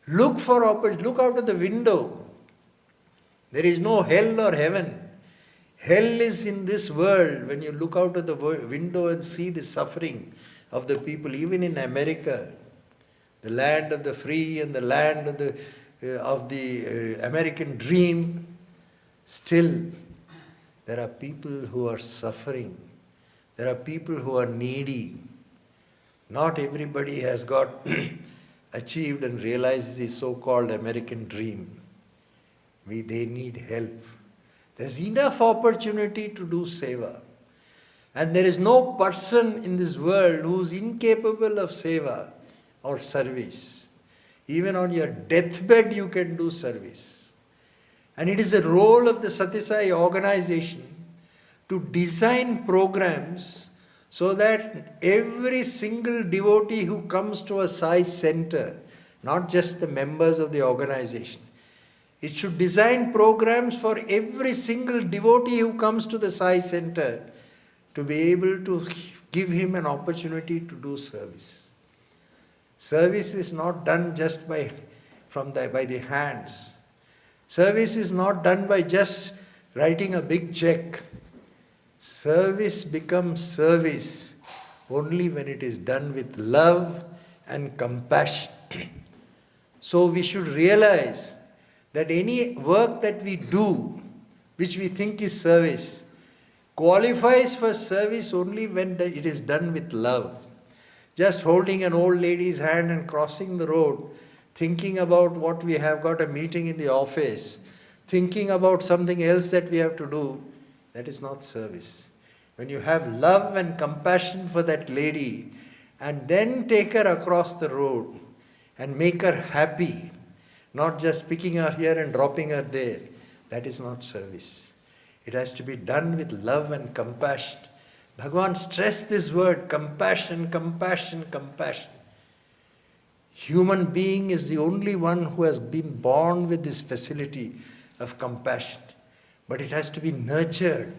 Look out of the window. There is no hell or heaven. Hell is in this world when you look out of the window and see the suffering of the people, even in America, the land of the free and the land of the American dream. Still, there are people who are suffering. There are people who are needy. Not everybody has got achieved and realized the so-called American dream. They need help. There's enough opportunity to do Seva. And there is no person in this world who's incapable of Seva or service. Even on your deathbed you can do service. And it is a role of the Sathya Sai organization to design programs so that every single devotee who comes to a Sai center, not just the members of the organization, it should design programs for every single devotee who comes to the Sai center to be able to give him an opportunity to do service. Service is not done just by the hands. Service is not done by just writing a big check. Service becomes service only when it is done with love and compassion. So we should realize that any work that we do, which we think is service, qualifies for service only when it is done with love. Just holding an old lady's hand and crossing the road, thinking about what we have got a meeting in the office, thinking about something else that we have to do, that is not service. When you have love and compassion for that lady and then take her across the road and make her happy, not just picking her here and dropping her there, that is not service. It has to be done with love and compassion. Bhagwan stressed this word, compassion, compassion, compassion. Human being is the only one who has been born with this facility of compassion. But it has to be nurtured.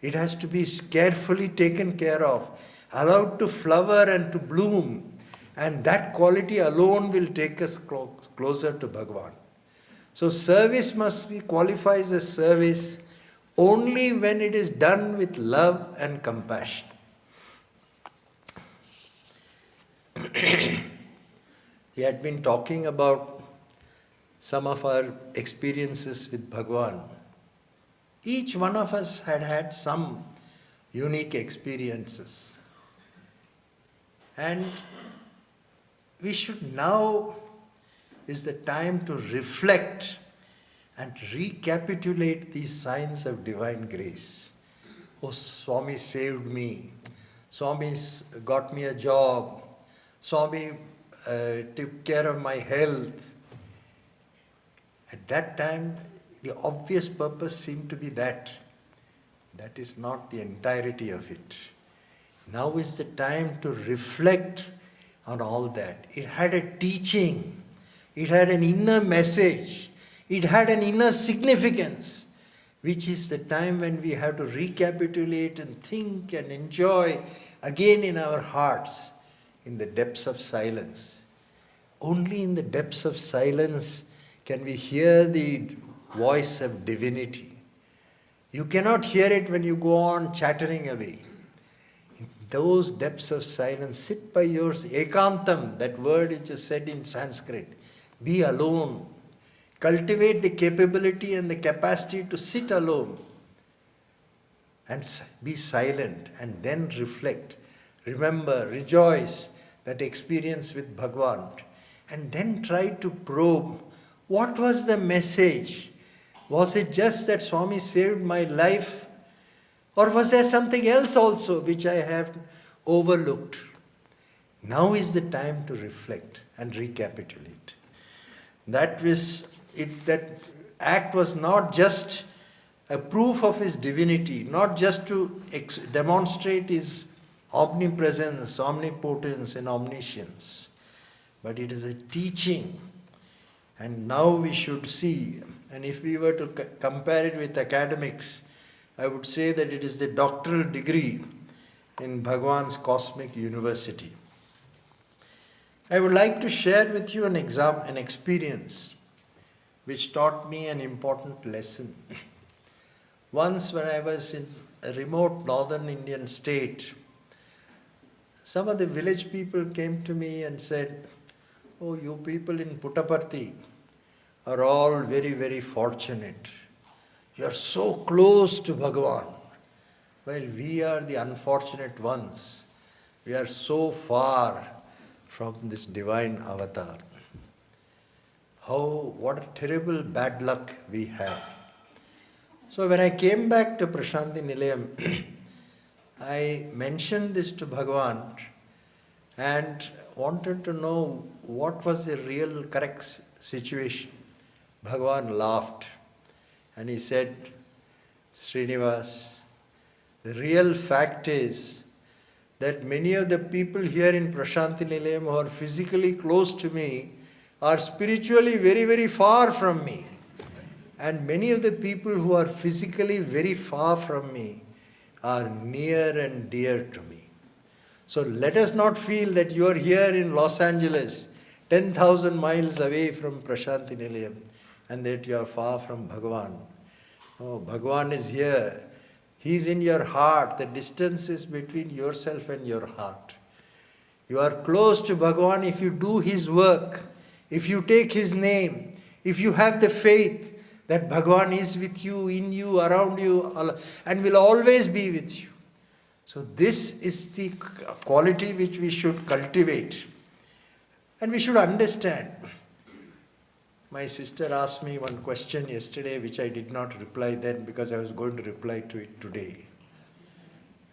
It has to be carefully taken care of, allowed to flower and to bloom. And that quality alone will take us closer to Bhagwan. So service must be qualifies as service only when it is done with love and compassion. We had been talking about some of our experiences with Bhagwan. Each one of us had had some unique experiences. And we should now is the time to reflect and recapitulate these signs of divine grace. Oh, Swami saved me. Swami got me a job. Swami took care of my health. At that time, the obvious purpose seemed to be that. That is not the entirety of it. Now is the time to reflect on all that. It had a teaching. It had an inner message. It had an inner significance, which is the time when we have to recapitulate and think and enjoy again in our hearts in the depths of silence. Only in the depths of silence can we hear the voice of divinity. You cannot hear it when you go on chattering away. In those depths of silence, sit by yours. Ekantam, that word is just said in Sanskrit. Be alone. Cultivate the capability and the capacity to sit alone and be silent and then reflect. Remember, rejoice that experience with Bhagwan, and then try to probe what was the message. Was it just that Swami saved my life, or was there something else also which I have overlooked? Now is the time to reflect and recapitulate. That act was not just a proof of his divinity, not just to demonstrate his omnipresence, omnipotence and omniscience, but it is a teaching. And now we should see, and if we were to compare it with academics, I would say that it is the doctoral degree in Bhagwan's cosmic university. I would like to share with you an experience which taught me an important lesson. Once when I was in a remote northern Indian state, some of the village people came to me and said, "Oh, you people in Puttaparthi are all very, very fortunate. You are so close to Bhagwan, while we are the unfortunate ones. We are so far from this divine avatar. What a terrible bad luck we have." So when I came back to Prashanti Nilayam, I mentioned this to Bhagwan and wanted to know what was the real correct situation. Bhagwan laughed and he said, "Srinivas, the real fact is that many of the people here in Prashanti Nilayam who are physically close to me are spiritually very, very far from me. And many of the people who are physically very far from me are near and dear to me. So let us not feel that you are here in Los Angeles, 10,000 miles away from Prashanti Nilayam, and that you are far from Bhagwan. Oh, Bhagwan is here. He is in your heart. The distance is between yourself and your heart. You are close to Bhagwan if you do his work, if you take his name, if you have the faith that Bhagwan is with you, in you, around you, and will always be with you. So this is the quality which we should cultivate. And we should understand. My sister asked me one question yesterday which I did not reply then because I was going to reply to it today.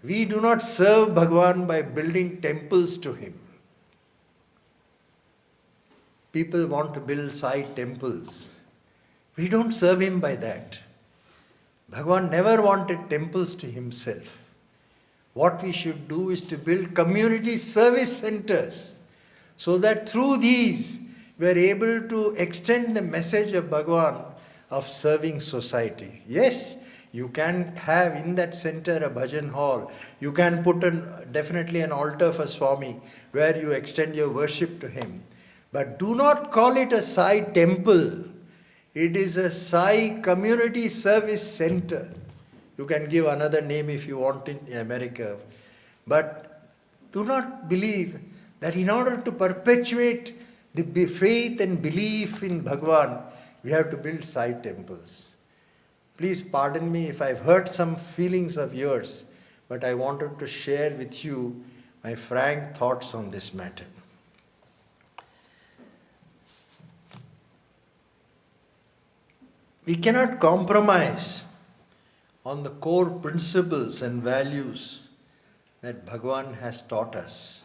We do not serve Bhagwan by building temples to him. People want to build side temples. We don't serve him by that. Bhagwan never wanted temples to himself. What we should do is to build community service centers so that through these we are able to extend the message of Bhagwan of serving society. Yes, you can have in that center a bhajan hall. You can put definitely an altar for Swami where you extend your worship to him. But do not call it a Sai temple. It is a Sai community service center. You can give another name if you want in America. But do not believe that in order to perpetuate the faith and belief in Bhagwan, we have to build Sai temples. Please pardon me if I've hurt some feelings of yours, but I wanted to share with you my frank thoughts on this matter. We cannot compromise on the core principles and values that Bhagwan has taught us.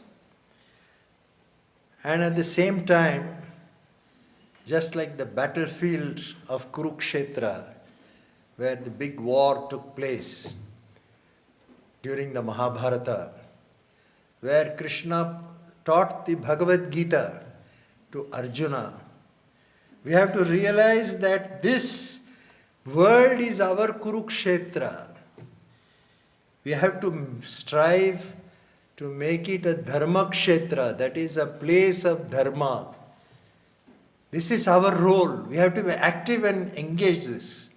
And at the same time, just like the battlefield of Kurukshetra, where the big war took place during the Mahabharata, where Krishna taught the Bhagavad Gita to Arjuna, we have to realize that this world is our Kurukshetra. We have to strive to make it a Dharma Kshetra, that is a place of Dharma. This is our role. We have to be active and engage this.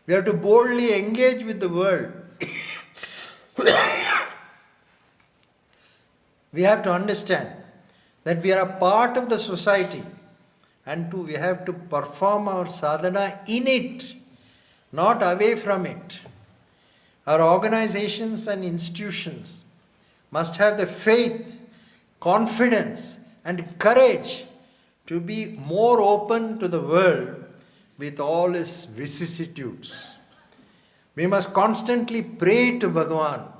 We have to boldly engage with the world. We have to understand that we are a part of the society. And we have to perform our sadhana in it, not away from it. Our organizations and institutions must have the faith, confidence, and courage to be more open to the world with all its vicissitudes. We must constantly pray to Bhagwan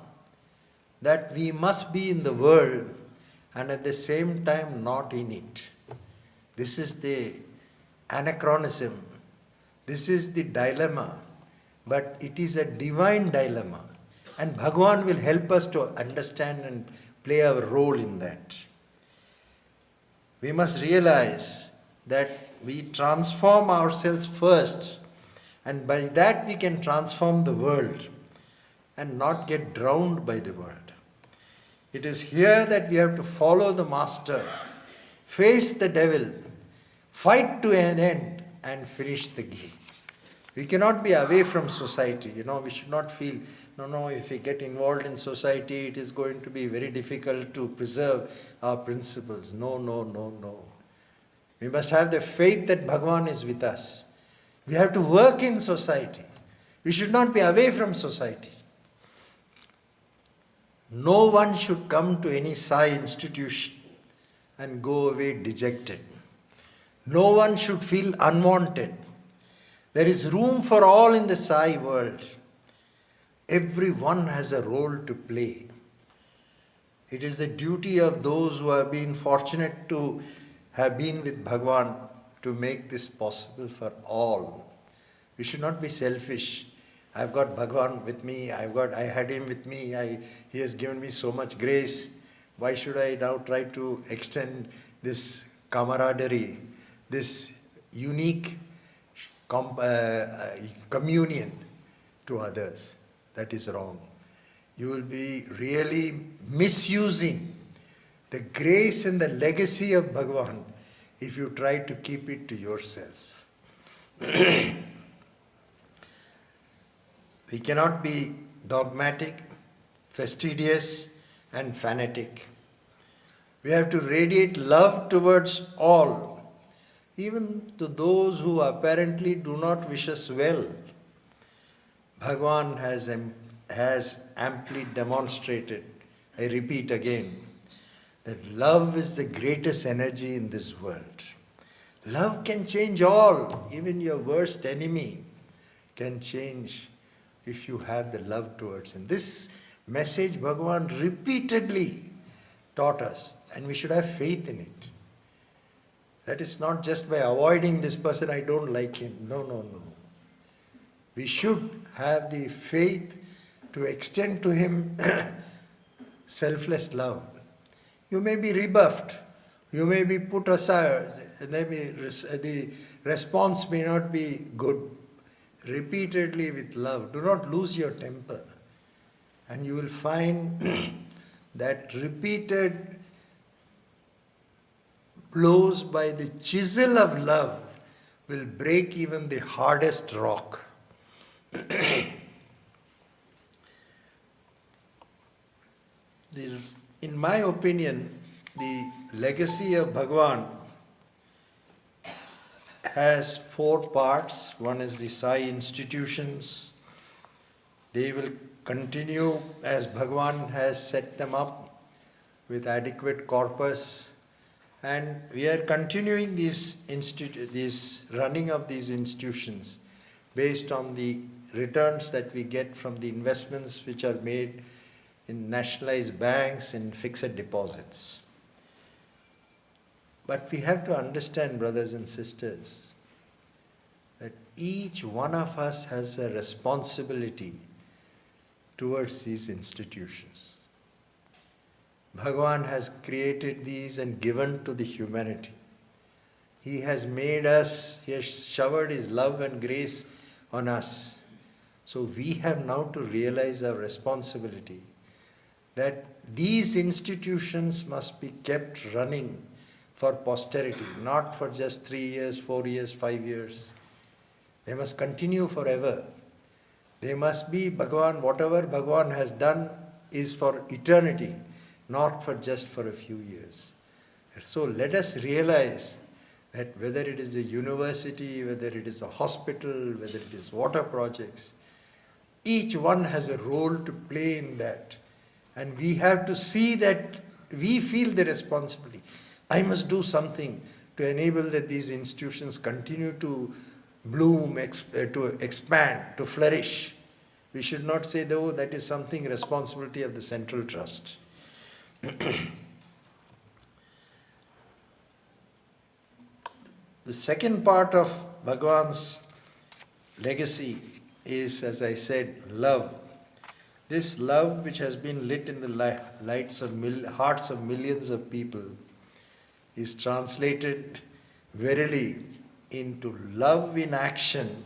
that we must be in the world and at the same time not in it. This is the anachronism. This is the dilemma. But it is a divine dilemma. And Bhagwan will help us to understand and play our role in that. We must realize that we transform ourselves first, and by that we can transform the world and not get drowned by the world. It is here that we have to follow the Master, face the devil, fight to an end, and finish the game. We cannot be away from society. We should not feel, no, if we get involved in society, it is going to be very difficult to preserve our principles. No. We must have the faith that Bhagwan is with us. We have to work in society. We should not be away from society. No one should come to any Sai institution and go away dejected. No one should feel unwanted. There is room for all in the Sai world. Everyone has a role to play. It is the duty of those who have been fortunate to have been with Bhagwan to make this possible for all. We should not be selfish. I've got Bhagwan with me, I had him with me, he has given me so much grace. Why should I now try to extend this camaraderie, this unique communion to others? That is wrong. You will be really misusing the grace and the legacy of Bhagwan if you try to keep it to yourself. We cannot be dogmatic, fastidious, and fanatic. We have to radiate love towards all, even to those who apparently do not wish us well. Bhagwan has amply demonstrated, I repeat again, that love is the greatest energy in this world. Love can change all, even your worst enemy can change if you have the love towards him. This message Bhagwan repeatedly taught us, and we should have faith in it. That is not just by avoiding this person, I don't like him. No. We should have the faith to extend to him selfless love. You may be rebuffed, you may be put aside, the response may not be good. Repeatedly with love. Do not lose your temper. And you will find that repeated blows by the chisel of love will break even the hardest rock. In my opinion, the legacy of Bhagwan has 4 parts. One is the Sai institutions. They will continue as Bhagwan has set them up with adequate corpus. And we are continuing this running of these institutions based on the returns that we get from the investments which are made in nationalized banks and fixed deposits. But we have to understand, brothers and sisters, that each one of us has a responsibility towards these institutions. Bhagwan has created these and given to the humanity. He has made us, he has showered his love and grace on us. So we have now to realize our responsibility that these institutions must be kept running for posterity, not for just 3 years, 4 years, 5 years. They must continue forever. They must be Bhagwan, whatever Bhagwan has done is for eternity, not for just for a few years. So let us realize that whether it is a university, whether it is a hospital, whether it is water projects, Each one has a role to play in that. And we have to see that we feel the responsibility. I must do something to enable that these institutions continue to bloom, to expand, to flourish. We should not say, though, that is something responsibility of the central trust. The second part of Bhagwan's legacy is, as I said, love. This love which has been lit in the hearts of millions of people is translated verily into love in action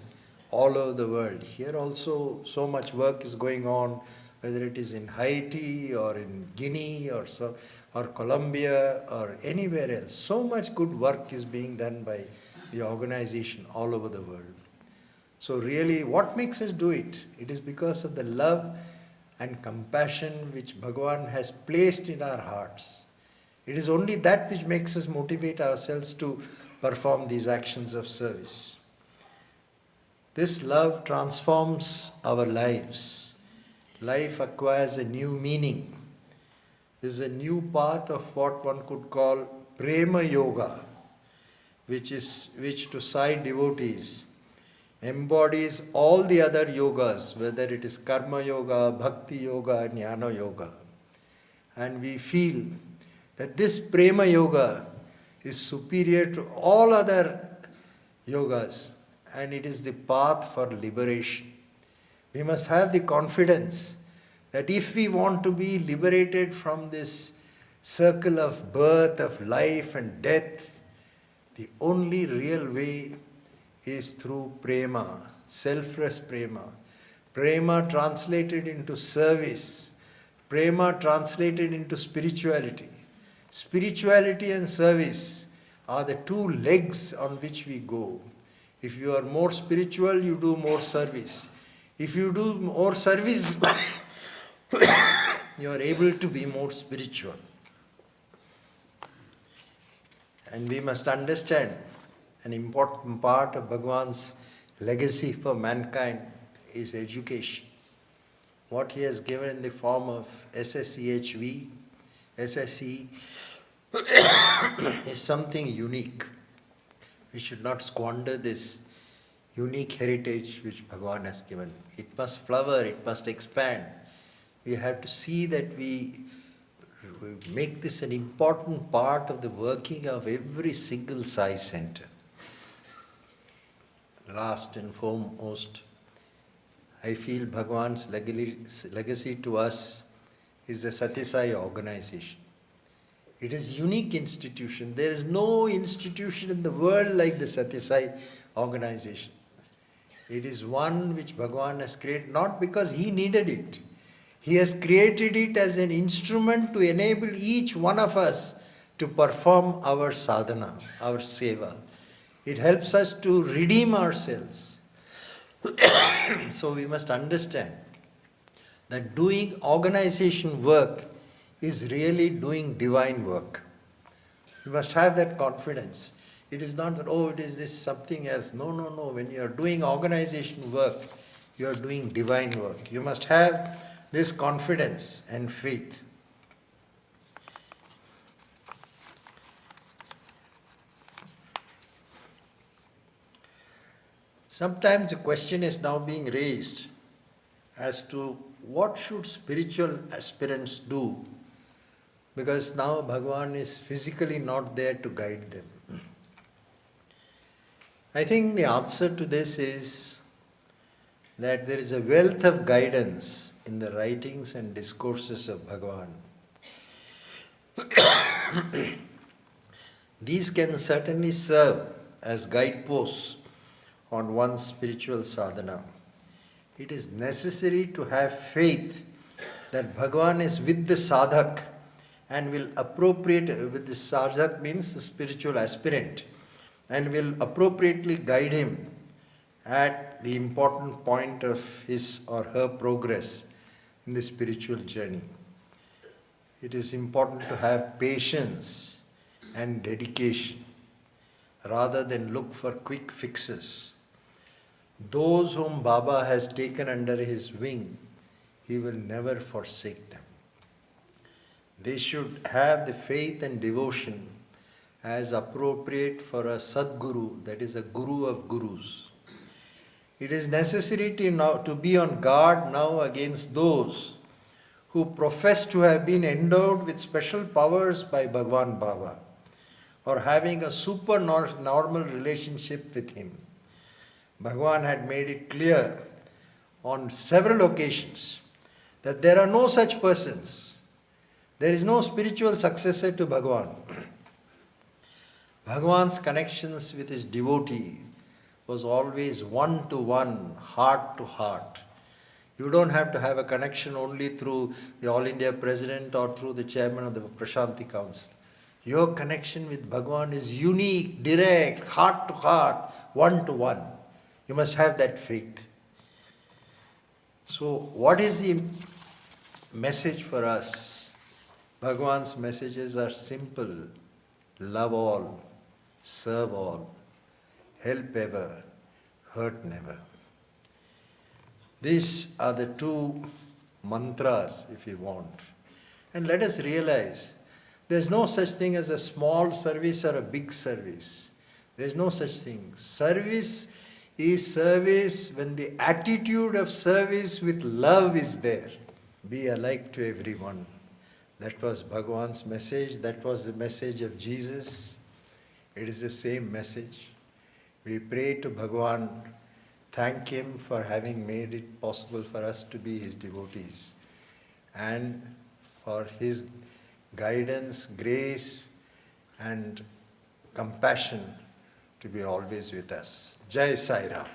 all over the world. Here also so much work is going on, whether it is in Haiti or in Guinea or Colombia or anywhere else. So much good work is being done by the organization all over the world. So really, what makes us do it? It is because of the love and compassion which Bhagwan has placed in our hearts. It is only that which makes us motivate ourselves to perform these actions of service. This love transforms our lives. Life acquires a new meaning. This is a new path of what one could call Prema Yoga, which to Sai Devotees embodies all the other yogas, whether it is Karma Yoga, Bhakti Yoga, Jnana Yoga. And we feel that this Prema Yoga is superior to all other yogas, and it is the path for liberation. We must have the confidence that if we want to be liberated from this circle of birth, of life and death, the only real way is through prema, selfless prema. Prema translated into service. Prema translated into spirituality. Spirituality and service are the two legs on which we go. If you are more spiritual, you do more service. If you do more service, you are able to be more spiritual. And we must understand an important part of Bhagwan's legacy for mankind is education. What he has given in the form of SSEHV, SSE, is something unique. We should not squander this unique heritage which Bhagwan has given. It must flower, it must expand. We have to see that we make this an important part of the working of every single Sai center. Last and foremost, I feel Bhagwan's legacy to us is the Sathya Sai organization. It is a unique institution. There is no institution in the world like the Sathya Sai organization. It is one which Bhagwan has created not because he needed it. He has created it as an instrument to enable each one of us to perform our sadhana, our seva. It helps us to redeem ourselves. So we must understand that doing organization work is really doing divine work. You must have that confidence. It is not that, oh, it is this something else. No, no, no. When you are doing organization work, you are doing divine work. You must have this confidence and faith. Sometimes a question is now being raised as to what should spiritual aspirants do, because now Bhagwan is physically not there to guide them. I think the answer to this is that there is a wealth of guidance in the writings and discourses of Bhagwan. These can certainly serve as guideposts on one's spiritual sadhana. It is necessary to have faith that Bhagwan is with the sadhak and will appropriate, with the sadhak means the spiritual aspirant, and will appropriately guide him at the important point of his or her progress in the spiritual journey. It is important to have patience and dedication rather than look for quick fixes. those whom Baba has taken under his wing, he will never forsake them. They should have the faith and devotion as appropriate for a Sadguru, that is a Guru of Gurus. It is necessary to be on guard now against those who profess to have been endowed with special powers by Bhagwan Baba or having a supernormal relationship with him. Bhagwan had made it clear on several occasions that there are no such persons. There is no spiritual successor to Bhagwan. Bhagwan's connections with his devotee was always one-to-one, heart-to-heart. You don't have to have a connection only through the All India President or through the Chairman of the Prashanti Council. Your connection with Bhagwan is unique, direct, heart-to-heart, one-to-one. You must have that faith. So what is the message for us? Bhagwan's messages are simple. Love all, serve all, help ever, hurt never. These are the two mantras, if you want. And let us realize, there's no such thing as a small service or a big service. There's no such thing. Service is service when the attitude of service with love is there. Be alike to everyone. That was Bhagwan's message. That was the message of Jesus. It is the same message. We pray to Bhagwan, thank him for having made it possible for us to be his devotees, and for his guidance, grace, and compassion to be always with us. Jai Sai Ram.